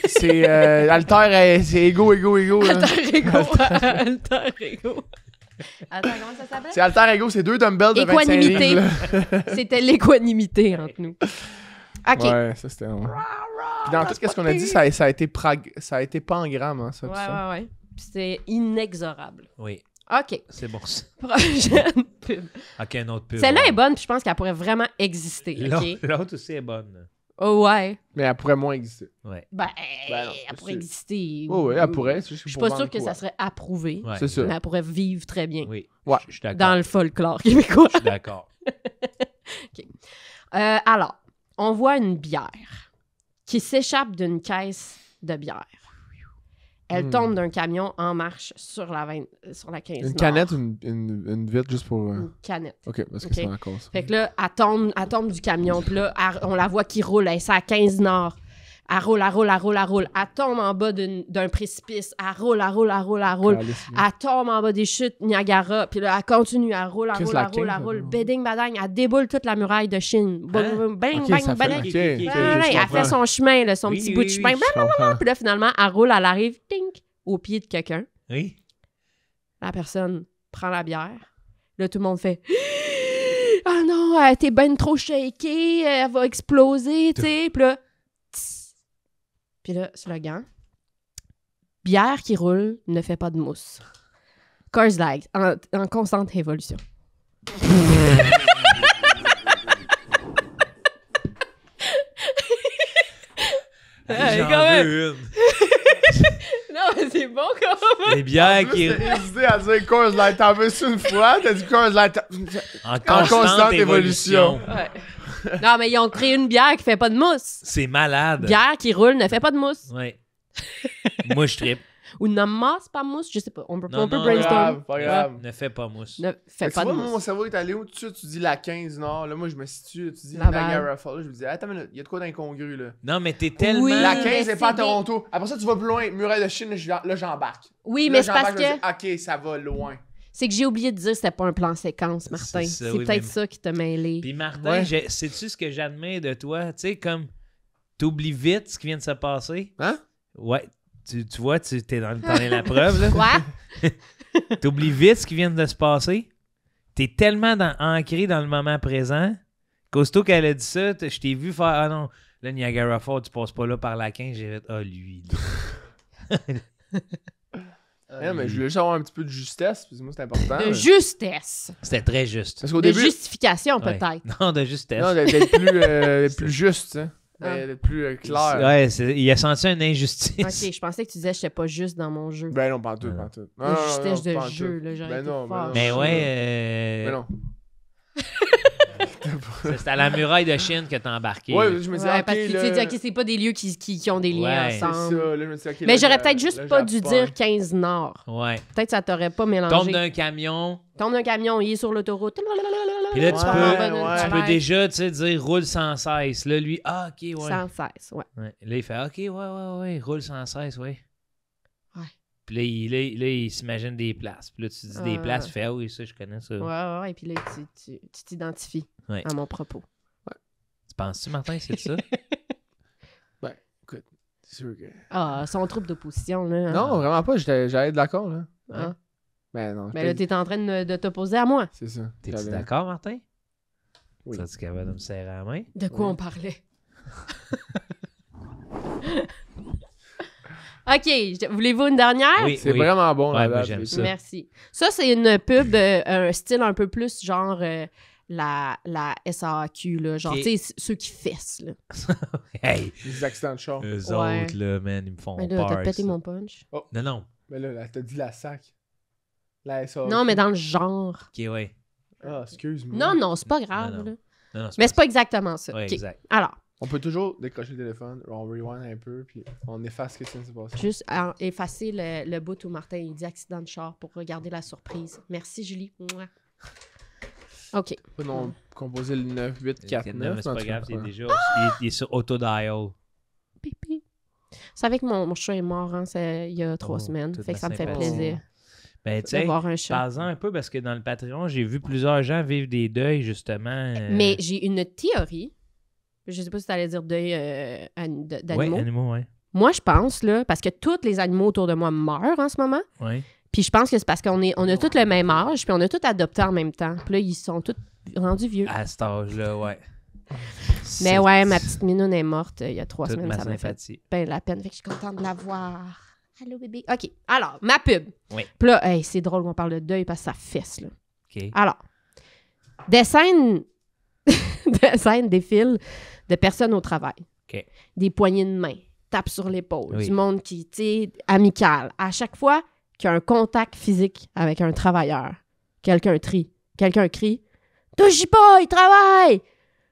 C'est... Alter, c'est ego. Là. Alter ego. Alter ego. Attends, comment ça s'appelle? C'est alter ego, c'est 2 dumbbells de 25 Équanimité. livres. là. C'était l'équanimité entre nous. OK. Ouais, ça c'était... Puis dans tout ce qu'on a dit, ça a été pas en gramme, hein, ça. tout ça. Ouais. Puis c'est inexorable. Oui, OK. c'est bon ça. Prochaine pub. OK, un autre pub. Celle-là est bonne, puis je pense qu'elle pourrait vraiment exister. OK? L'autre aussi est bonne. Oh, ouais. Mais elle pourrait moins exister. Ouais. Ben, Ben non, elle c'est pourrait sûr. exister. Oui, elle pourrait. C'est juste Je suis pour pas sûre vendre que quoi. ça serait approuvé, Ouais. C'est ça. mais elle pourrait vivre très bien Oui. Ouais. Je suis d'accord. dans le folklore québécois. Je suis d'accord. Alors, on voit une bière qui s'échappe d'une caisse de bière. Elle tombe d'un camion en marche sur la 15 Une Nord. canette, une vitre juste pour. Une canette. Ok, parce que Ok. c'est encore ça. Fait que là, elle tombe du camion, puis là, on la voit qui roule. Elle est à 15 Nord. Elle roule. Elle tombe en bas d'un précipice. Elle roule. Calice, là. Elle tombe en bas des chutes Niagara. Puis là, elle continue. Elle roule. Qu'est-ce la 15, Béding, badang. Elle déboule toute la muraille de Chine. Bang, bang, Ok, bang, ça fait- badang. ok, ok, ok, Elle je fait comprends. son chemin, là, son Oui, petit oui, bout de oui, chemin. Je comprends. Puis là, finalement, elle roule, elle arrive, tink, au pied de quelqu'un. Oui. La personne prend la bière. Là, tout le monde fait « Ah non, elle était ben trop shakée, elle va exploser, tu sais. » Puis là, tss. Puis là, slogan. Bière qui roule ne fait pas de mousse. Coors Light, en constante évolution. J'en quand même. veux une. Non, mais C'est bon comme... Les bières En qui... plus, t'as hésité à dire Coors Light. T'en veux une fois, t'as dit Coors Light. En constante constante évolution. évolution. Ouais. Non, mais ils ont créé une bière qui fait pas de mousse. C'est malade. Bière qui roule ne fait pas de mousse. Ouais. Moi, je trippe. Ou ne masse pas mousse, je sais pas. On peut Non, non, Pas brainstorm. grave, pas grave. Ne fais pas mousse. Ne Fait fait que pas tu de vois, moi, mon mousse. cerveau est allé où tout de suite? Tu dis la 15 Nord. Là, moi, je me situe. Là, tu dis Laval. Niagara Falls. Là, je me dis, attends, mais il y a de quoi d'incongru, là. Non, mais t'es tellement... Oui. La mais 15 c'est n'est pas à des- Toronto. Après ça, tu vas plus loin. Muraille de Chine, là, j'embarque. Oui, Là, mais c'est parce j'embarque, que... je me dis, OK, ça va loin. C'est que j'ai oublié de dire que c'était pas un plan séquence, Martin. C'est C'est ça, oui, peut-être mais- ça qui t'a mêlé. Puis Martin, Ouais. sais-tu ce que j'admire de toi? Tu sais, comme, t'oublies vite ce qui vient de se passer. Hein? Ouais. Tu vois, t'en es la preuve, là. Quoi? T'oublies vite ce qui vient de se passer. T'es tellement ancré dans le moment présent qu'aussitôt qu'elle a dit ça, je t'ai vu faire « Ah non, le Niagara Falls, tu passes pas là par la 15. » J'ai fait « Ah, lui. là. Ouais, mais je voulais juste avoir un petit peu de justesse, parce que moi, c'est important. De là. justesse. C'était très juste. Parce qu'au De début. justification, Ouais. peut-être. Non, de justesse. Non, d'être plus, plus juste, tu sais. Ah. D'être plus clair. Ouais, il a senti une injustice. Ok, je pensais que tu disais que j'étais pas juste dans mon jeu. Ben non, pas en tout, pas en tout. Non, De non, justesse non, de pas en jeu, tout. là, j'aurais Ben été non, ben fâchée. non. Mais ouais, Ben non. c'est à la muraille de Chine que t'as embarqué. Ouais, je me dis, Ouais, ok, parce que tu là, t'es dit, ok, c'est pas des lieux qui ont des liens Ouais. c'est ensemble. ça, là, je me dis, ok, Mais là, j'aurais je- peut-être juste là, pas je dû la dire pogne. 15 Nord. Ouais. Peut-être que ça t'aurait pas mélangé. Tombe d'un camion. Tombe d'un camion, il est sur l'autoroute. Puis là, Ouais, tu peux ouais. déjà, tu sais, dire roule sans cesse. Là, lui, ah, ok, ouais. Sans cesse, ouais. Ouais. Là, il fait, ok, ouais, roule sans cesse, ouais. Ouais. Puis là, il s'imagine des places. Puis là, tu dis des places, tu fais, ah oui, ça, je connais ça. Ouais, et puis là, tu t'identifies Ouais. à mon propos. Tu penses-tu, Martin, c'est ça? Ben, écoute, c'est sûr que. Ah, son trouble d'opposition, là. hein. Non, vraiment pas, j'allais être d'accord, là. Hein? Ben non. Ben là, t'es en train de t'opposer à moi. C'est ça. T'es-tu J'avais- d'accord, Martin? Oui. Tu capable de me serrer la main? De quoi Oui. on parlait? OK, voulez-vous une dernière? Oui, C'est vraiment bon, Ouais, la moi, date, j'aime les- ça. Merci. Ça, c'est une pub, un style un peu plus genre la SAQ, là. Genre, Ok. tu sais, ceux qui fessent, là. Hey! Les accidents de char. Eux Ouais. autres, là, man, ils me font Mais là, peur. t'as pété ça. mon punch. Non, non. Mais là, t'as dit la SAC. La SAQ. Non, mais dans le genre. Ok, ouais. Ah, excuse-moi. Non, c'est pas grave, Non, non. là. Non, Mais c'est pas exactement ça. Ouais, OK. exact. Alors, On peut toujours décrocher le téléphone, on rewind un peu, puis on efface ce qui s'est passé. juste effacer le bout où Martin il dit accident de char pour regarder la surprise. Merci, Julie. Mouah. OK. Pas non composer le 9, 8, 4, Non, 9. mais c'est pas grave, il est ouais. déjà... Il est sur autodial. Pipi. Vous savez que mon chat est mort hein, il y a 3 Oh, semaines. toute Fait que la ça me fait sympathie. plaisir Ben, tu de sais, voir un chat. parle-en un peu parce que dans le Patreon, j'ai vu plusieurs gens vivre des deuils, justement. Mais j'ai une théorie. Je sais pas si tu allais dire deuil d'animaux. Ouais, animaux, ouais. Moi, je pense, là, parce que tous les animaux autour de moi meurent en ce moment. Ouais. Puis je pense que c'est parce on a tous le même âge, puis on a tous adopté en même temps. Puis là, ils sont tous rendus vieux. À cet âge-là, ouais. Mais ouais, ma petite minoune est morte il y a 3 Toute semaines. ma Ça m'a fait sympathie. ben la peine. Fait que je suis contente de la voir. Allô, bébé. OK. Alors, ma pub. Oui. Puis là, hey, c'est drôle qu'on parle de deuil parce que ça fesse, là. OK. Alors, des scènes, des scènes défilent de personnes au travail. OK. Des poignées de main, tape sur l'épaule, Oui. du monde qui, tu sais, amical. À chaque fois qu'il y a un contact physique avec un travailleur, quelqu'un crie, touche pas, il travaille!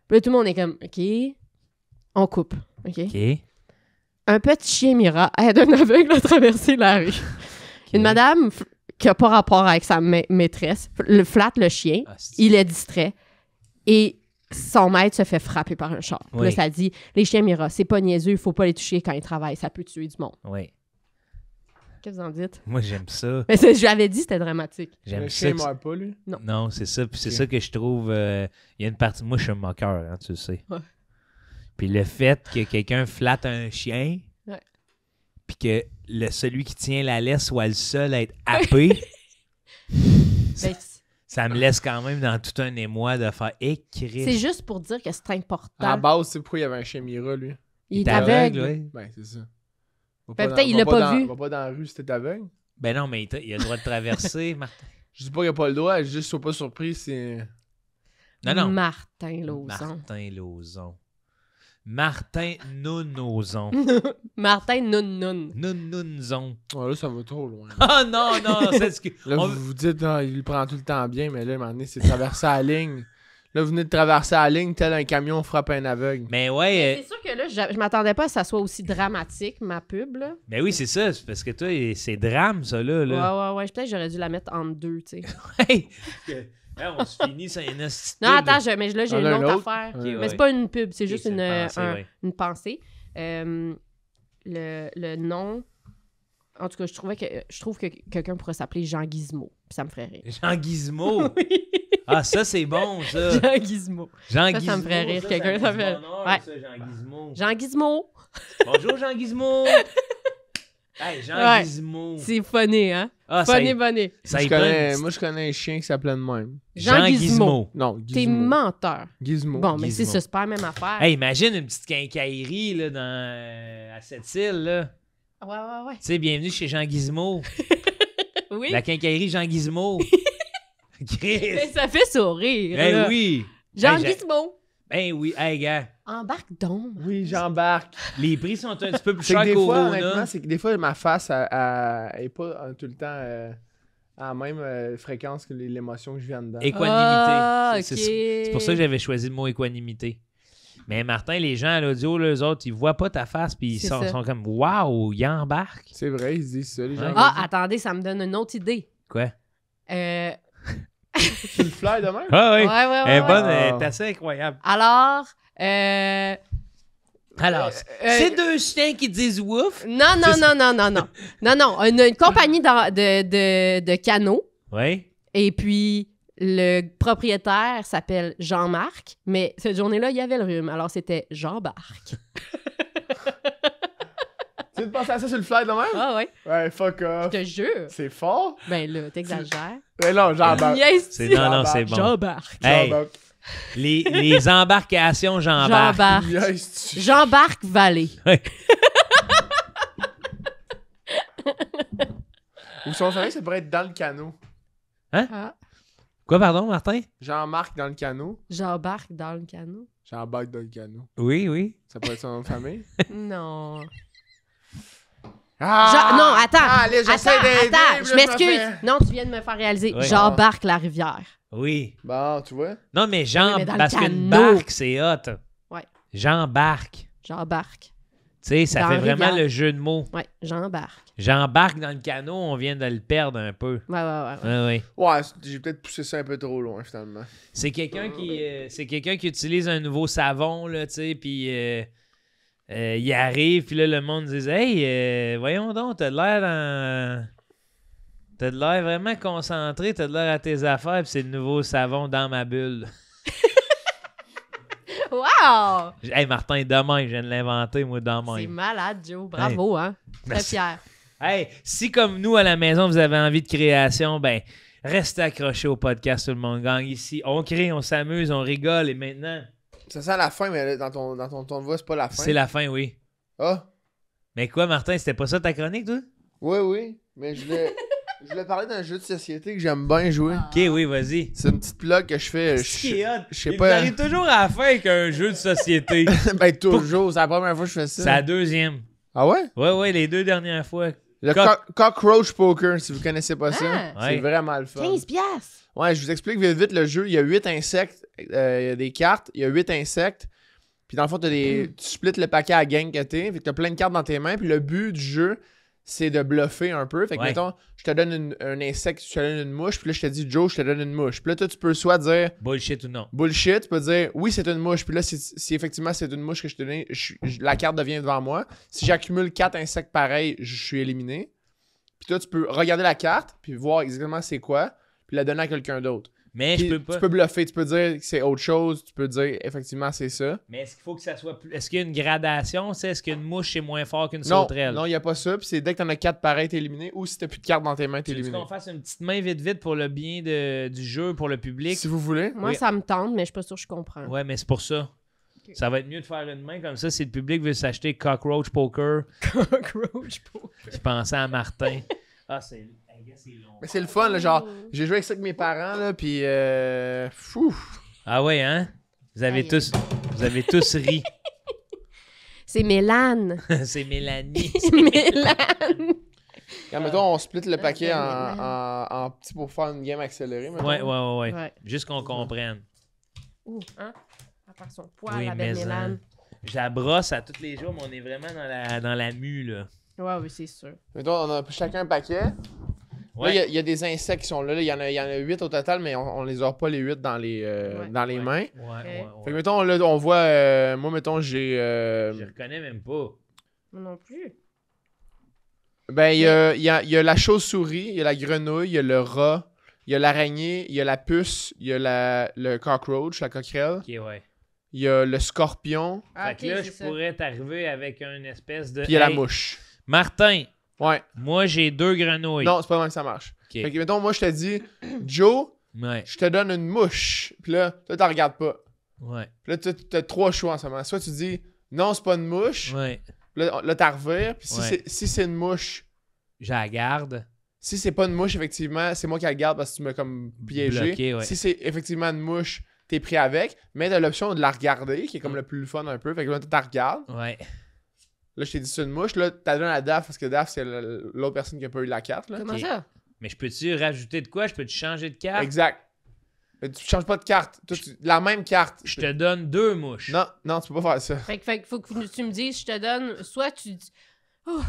Puis là, tout le monde est comme, OK, on coupe. OK? OK. Un petit chien Mira aide un aveugle à traverser la rue. Une madame qui n'a pas rapport avec sa maîtresse le flatte le chien, Ah, c'est- il est distrait et son maître se fait frapper par un char. Puis Oui. là, ça dit, les chiens Mira, c'est pas niaiseux, il faut pas les toucher quand ils travaillent, ça peut tuer du monde. Oui. Qu'est-ce que vous en dites? Moi, j'aime ça. Mais je l'avais dit, c'était dramatique. Le J'aime chien ça. meurt pas, lui. Non, c'est ça. Puis c'est Ok. ça que je trouve. Il y a une partie. Moi, je suis un moqueur, hein, tu le sais. Ouais. Puis le fait que quelqu'un flatte un chien, Ouais. puis que celui qui tient la laisse soit le seul à être happé, Ben, ça me laisse quand même dans tout un émoi de faire écrire. c'est juste pour dire que c'est important. À la base, c'est pourquoi il y avait un chien Mira, lui. Il est aveugle. ouais. Ben, c'est ça. Va Ben, dans- peut-être il va l'a pas dans- vu. Va pas dans la rue si t'es aveugle. Ben non, mais il a le droit de traverser, Martin. Je dis pas qu'il a pas le droit, je dis juste sois pas surpris, c'est. Non, non. Martin Lauzon. Martin Lauzon. Martin Nounozon. Martin Noun. Nounozon. Ouais, là, ça va trop loin. Ah non, c'est ce que... Là, vous vous dites, ah, il le prend tout le temps bien, mais là, à un moment donné, c'est traverser la ligne. Là, vous venez de traverser la ligne, tel un camion frappe un aveugle. Mais ouais... C'est sûr que là, je m'attendais pas à ce que ça soit aussi dramatique, ma pub, là. Mais oui, c'est ça. C'est parce que toi, c'est drame, ça, là. Ouais. Peut-être que j'aurais dû la mettre en deux, tu sais. Hey! Là, on se finit sur une hostie de Non, pub, attends, mais là, j'ai On une a un autre autre? affaire. Ok, Mais ouais. c'est pas une pub, c'est Ok, juste c'est une pensée, ouais. une pensée. Le nom... En tout cas, je trouve que quelqu'un pourrait s'appeler Jean Gizmo. Puis ça me ferait rire. Jean Gizmo. Oui. Ah, ça, c'est bon, ça. Jean Gizmo. Jean Ça me ferait rire. Quelqu'un, ça fait... Ouais. Ça, Jean Gizmo. Jean Gizmo. Bonjour, Jean Gizmo. Hey, Jean Ouais. Gizmo. C'est funny, hein? Ah, Funny. ça y prend une Moi, je connais un chien qui s'appelait de même. Jean Gizmo. Non, T'es Gizmo. menteur. Gizmo. Bon, mais c'est Gizmo. ça, c'est pas la même affaire. Hey, imagine une petite quincaillerie là, à Sept-Îles. Là. Ouais. Tu sais, bienvenue chez Jean Gizmo. Oui. La quincaillerie Jean Gizmo. Chris. Mais ça fait sourire. Ben là. oui. Jean Hey, Gizmo. Ben oui. Hey, gars. Embarque donc. Oui, j'embarque. Les prix sont un petit peu plus C'est que chers des qu'au fois, Rona. honnêtement, c'est que des fois, ma face elle est pas tout le temps à la même fréquence que l'émotion que je viens dedans. Équanimité. Ah, C'est- ok. c'est pour ça que j'avais choisi le mot équanimité. Mais Martin, les gens à l'audio, là, eux autres, ils voient pas ta face puis ils C'est sont, ça. sont comme « Wow, il embarque! C'est vrai, ils se disent ça, les gens. Ouais. Ah, attendez, ça me donne une autre idée. » Quoi? Tu le fly de même? Ah oui! Ouais. Elle est bonne, ouais. elle est assez incroyable. Alors, Alors, c'est deux chiens qui disent « Wouf! non, une compagnie de canaux. » Oui? Et puis, le propriétaire s'appelle Jean-Marc, mais cette journée-là, il y avait le rhume, alors c'était Jean-Barc. Tu veux penser à ça sur le fly de même? Ah ouais, Ouais, fuck off. je te jure. C'est fort? Ben là, t'exagères. Mais non, j'embarque. Yes, C'est, non, c'est bon. Jean-Barc. Hey, J'embarque. les embarcations, j'embarque. Jean-Barc. Yes, tu... Jean-Barc Vallée. Ou son famille, ça pourrait être dans le canot. Ah, Quoi, pardon, Martin? Jean-Marc dans le canot. Jean-Barc dans le canot. Jean-Barc dans le canot. Oui. Ça pourrait être son nom de famille. Non. Ah! Non, attends. Ah, allez, j'essaie d'aider, attends, puis je là, m'excuse. me fais- Non, tu viens de me faire réaliser. Oui. Jean-Barc la rivière. Oui. Bon, tu vois? Non, mais Jean, Oui, mais dans le parce qu'une canot. barque, c'est hot. Ouais. J'embarque. Jean-Barc. Tu sais, ça Dans fait la vraiment rivière. le jeu de mots. Ouais, Jean-Barc. J'embarque dans le canot, on vient de le perdre un peu. Ouais. Oui. Ouais, j'ai peut-être poussé ça un peu trop loin, finalement. C'est quelqu'un qui utilise un nouveau savon, là, tu sais, puis il arrive, puis là, le monde dit « Hey, voyons donc, t'as de l'air vraiment concentré, t'as de l'air à tes affaires, puis c'est le nouveau savon dans ma bulle. Wow! » Hey, Martin, demain, je viens de l'inventer, moi, dans C'est même. malade, Joe. Bravo, hein? Très Merci. fier. Hey, si comme nous, à la maison, vous avez envie de création, ben, restez accrochés au podcast Tout le monde gagne ici. On crée, on s'amuse, on rigole, et maintenant, Ça sent la fin, mais là, dans ton ton de voix, c'est pas la fin. c'est la fin, oui. Ah! Mais quoi, Martin, c'était pas ça ta chronique, toi? Oui, mais je voulais parler d'un jeu de société que j'aime bien jouer. Ok, oui, vas-y. C'est une petite plug que je fais. Ce qui est hot, je sais il pas. arrive toujours à la fin avec un jeu de société. Ben, toujours. C'est la première fois que je fais ça. C'est la deuxième. Ah ouais? Ouais, les deux dernières fois. Le Cockroach Poker, si vous connaissez pas ça. Ah. C'est Ouais. vraiment le fun. 15 piastres. Ouais, je vous explique vite le jeu. Il y a 8 insectes. Il y a des cartes. Il y a 8 insectes. Puis dans le fond, tu splits le paquet à gang que t'es. Fait que t'as plein de cartes dans tes mains. Puis le but du jeu, c'est de bluffer un peu. Fait que, Ouais. mettons, je te donne un insecte, je te donne une mouche. Puis là, je te dis, Joe, je te donne une mouche. Puis là, toi, tu peux soit dire Bullshit ou non. bullshit. Tu peux dire, oui, c'est une mouche. Puis là, si effectivement c'est une mouche que je te donne, la carte devient devant moi. Si j'accumule 4 insectes pareils, je suis éliminé. Puis toi, tu peux regarder la carte, puis voir exactement c'est quoi, puis la donner à quelqu'un d'autre. Mais Puis je peux pas. Tu peux bluffer, tu peux dire que c'est autre chose, tu peux dire effectivement c'est ça. Mais est-ce qu'il faut que ça soit plus. Est-ce qu'il y a une gradation? Est-ce qu'une mouche est moins fort qu'une Non, sauterelle? non, il n'y a pas ça, puis c'est dès que t'en as 4 pareils, t'es éliminé, ou si t'as plus de cartes dans tes mains, t'es Tu veux éliminé. qu'on fasse une petite main vite pour le bien du jeu, pour le public? Si vous voulez. Moi, Oui. ça me tente, mais je suis pas sûre que je comprends. Ouais, mais c'est pour ça. Ça va être mieux de faire une main comme ça si le public veut s'acheter Cockroach Poker. Cockroach Poker. Je pensais à Martin. Ah, c'est long. Mais c'est le fun, là, genre, j'ai joué avec ça avec mes parents, là, puis fou. Ah ouais, hein? Vous avez Aïe. tous ri. C'est Mélane. C'est Mélanie. C'est Mélane. Quand, mettons, on split le paquet Mélane. en petits pour faire une game accélérée. Mettons. Ouais. Ouais. Juste qu'on comprenne. Ouh, hein? À part son poil, Oui, la belle mais Mélane. je la brosse à tous les jours, mais on est vraiment dans la mue, là. Ouais, oui, c'est sûr. Mettons, on a chacun un paquet. Ouais. Là, il y a des insectes qui sont là. Il y en a 8 au total, mais on les aura pas les 8 dans les Ouais. mains. Ouais. Fait que, mettons, là, on voit... moi, mettons, j'ai... Je reconnais même pas. Moi non plus. Ben, il y a la chauve-souris, il y a la grenouille, il y a le rat, il y a l'araignée, il y a la puce, il y a le cockroach, la coquerelle, Ok, ouais. il y a le scorpion, Ah, Fait que là, c'est je ça. pourrais t'arriver avec une espèce de. puis il y a la Hey, mouche. Martin, Ouais. moi j'ai 2 grenouilles. Non, c'est pas même que ça marche. Ok. Fait que, mettons, moi, je te dis, Joe, Ouais. je te donne une mouche. Puis là, toi, t'en regardes pas. Ouais. Puis là, t'as 3 choix en ce moment. Soit tu dis, non, c'est pas une mouche. Ouais. Là t'as revers. Puis Ouais. si c'est une mouche, Je la garde. si c'est pas une mouche, effectivement, c'est moi qui la garde parce que tu m'as comme piégé. Bloqué, ouais. Si c'est effectivement une mouche, t'es pris avec. Mais t'as l'option de la regarder, qui est comme le plus fun un peu. Fait que là, tu la regardes. Ouais. Là, je t'ai dit c'est une mouche. Là, t'as donné à Daph parce que Daph, c'est l'autre personne qui a pas eu la carte. Là. Comment Ok. ça? Mais je peux-tu rajouter de quoi? Je peux-tu changer de carte? Exact. Mais tu changes pas de carte. Toi, la même carte. Je te donne 2 mouches. Non, tu peux pas faire ça. Fait que faut que tu me dises, je te donne, soit tu dis... Oh.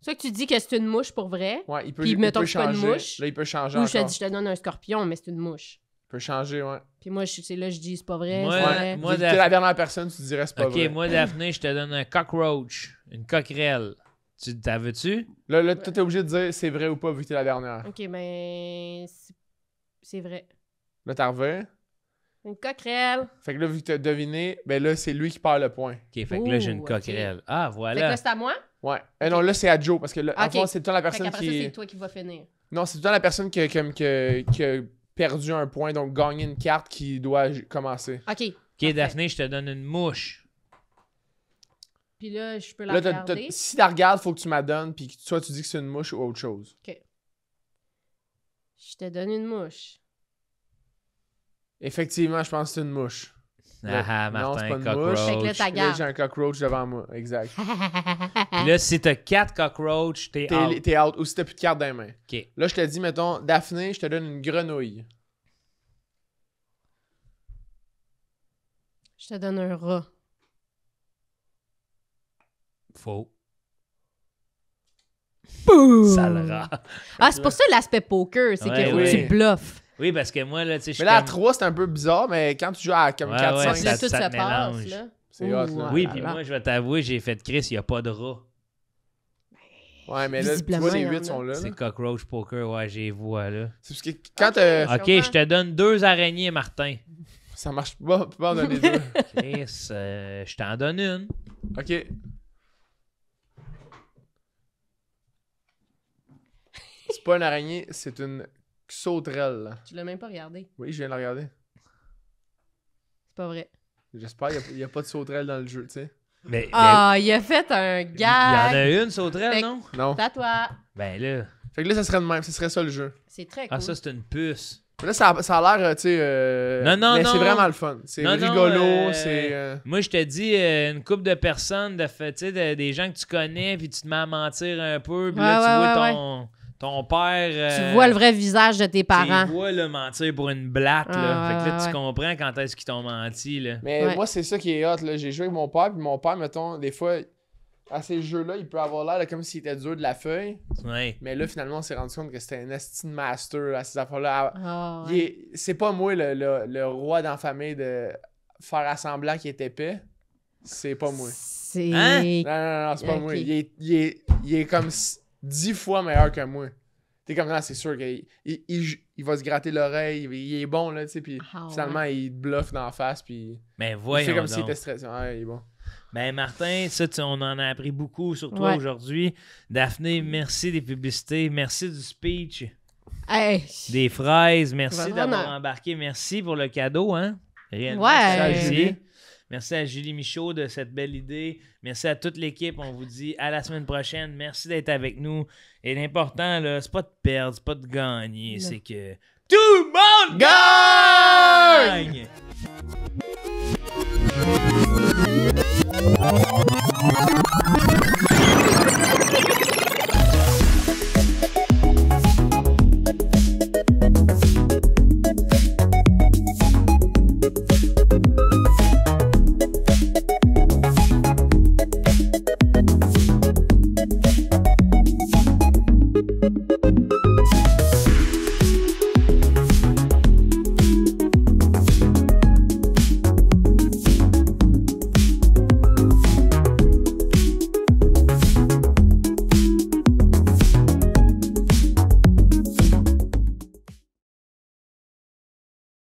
Soit que tu dis que c'est une mouche pour vrai, Ouais, il peut, Puis, il mettons peut que c'est pas une changer. mouche, Là, il peut changer ou je te encore. dis, je te donne un scorpion, mais c'est une mouche. Il peut changer, ouais. Puis moi, c'est là, je dis, c'est pas vrai, Moi, c'est vrai. moi, Vu que t'es la dernière personne, tu dirais c'est pas Ok, vrai. moi, Daphné, je te donne un cockroach. Une coquerelle. Tu t'as veux-tu? Là, toi, t'es obligé de dire c'est vrai ou pas vu que t'es la dernière. Ok, ben... c'est vrai. Là, t'as revers. Une coquerelle. Fait que là, vu que t'as deviné, ben là, c'est lui qui perd le point. Ok, fait que là, j'ai une Ouh, ok. coquerelle. Ah, Fait que voilà. là, c'est à moi. Ouais. Et non, là, c'est à Joe parce que là, en Ok. fond, c'est toi la Fait personne qu'après ça, qui. c'est toi qui va finir. Non, c'est toi la personne qui a perdu un point, donc gagné une carte qui doit commencer. Ok. Ok, parfait. Daphné, je te donne une mouche. Puis là, je peux la Là, regarder. si tu la regardes, faut que tu m'en donnes, puis que soit tu dis que c'est une mouche ou autre chose. Je te donne une mouche. Effectivement, je pense que c'est une mouche. Ah, Non, c'est Martin, pas une mouche. cockroach. Fait que là, ta Là, garde. j'ai un cockroach devant moi. Exact. Puis là, si t'as 4 cockroaches, t'es out. T'es out. Ou si t'as plus de carte dans les mains. Ok. Là, je te dis, mettons, Daphné, je te donne une grenouille. Je te donne un rat. Faux. Boum! Sale rat. Ah, c'est pour ça l'aspect poker, c'est Ouais, que oui. tu bluffes. Oui, parce que moi, là, tu sais, je suis Mais là, à comme... 3, c'est un peu bizarre, mais quand tu joues à comme Ouais, 4, ouais, 5, ça- Là, tout ça se te passe, mélange. là. c'est hot, là. Oui, là puis là. moi, je vais t'avouer, j'ai fait Chris, il n'y a pas de rat. Ouais, mais là, tu Visiblement, vois, les il y en 8 a. sont là. C'est là. cockroach poker, ouais, j'ai vois, là. C'est parce que quand Ok. t'as- Ok, je te donne 2 araignées, Martin. ça marche pas, tu peux pas en donner 2. Chris, je t'en donne une. Ok. C'est pas une araignée, c'est une sauterelle. Tu l'as même pas regardé. Oui, je viens de la regarder. C'est pas vrai. J'espère qu'il n'y a pas de sauterelle dans le jeu, tu sais. Mais, Ah, il a fait un il y en a gag. une, sauterelle, Fait- non? Non. C'est à toi. Ben là. Fait que là, ça serait de même, ce serait ça le jeu. C'est très cool. Ah, ça, c'est une puce. Mais là, ça a l'air, tu sais. Non, non, mais non. c'est vraiment le fun. C'est Non, non, rigolo, c'est. Moi, je te dis, une couple de personnes, tu sais, des gens que tu connais, puis tu te mets à mentir un peu, puis là, tu vois ton père... Tu vois le vrai visage de tes Tu parents. vois là, mentir pour une blatte, là. Ah, Fait que là, ouais. tu comprends quand est-ce qu'ils t'ont menti, là. Mais Ouais. moi, c'est ça qui est hot, là. J'ai joué avec mon père, puis mon père, mettons, des fois, à ces jeux-là, il peut avoir l'air là, comme s'il était dur de la feuille. Ouais. Mais là, finalement, on s'est rendu compte que c'était un estime master à ces affaires-là. Ah, C'est pas moi le roi dans la famille de faire assemblant qui est épais. C'est pas moi. C'est... Hein? Non, c'est pas Ok. moi. Il est comme 10 fois meilleur que moi. T'es comme, non, c'est sûr qu'il il va se gratter l'oreille, il est bon, là, tu sais, puis Ah, finalement, il te bluffe dans la face, puis Mais il fait voyons comme s'il donc. était stressé. Ouais, il est bon. Ben Martin, ça, on en a appris beaucoup sur toi Ouais. aujourd'hui. Daphné, merci des publicités, merci du speech, Hey. des fraises, merci Vraiment. d'avoir embarqué, merci pour le cadeau, hein. Réellement, Ouais. c'est apprécié. Julie. Merci à Julie Michaud de cette belle idée. Merci à toute l'équipe. On vous dit à la semaine prochaine. Merci d'être avec nous. Et l'important, là, c'est pas de perdre, c'est pas de gagner, Non. c'est que tout le monde gagne!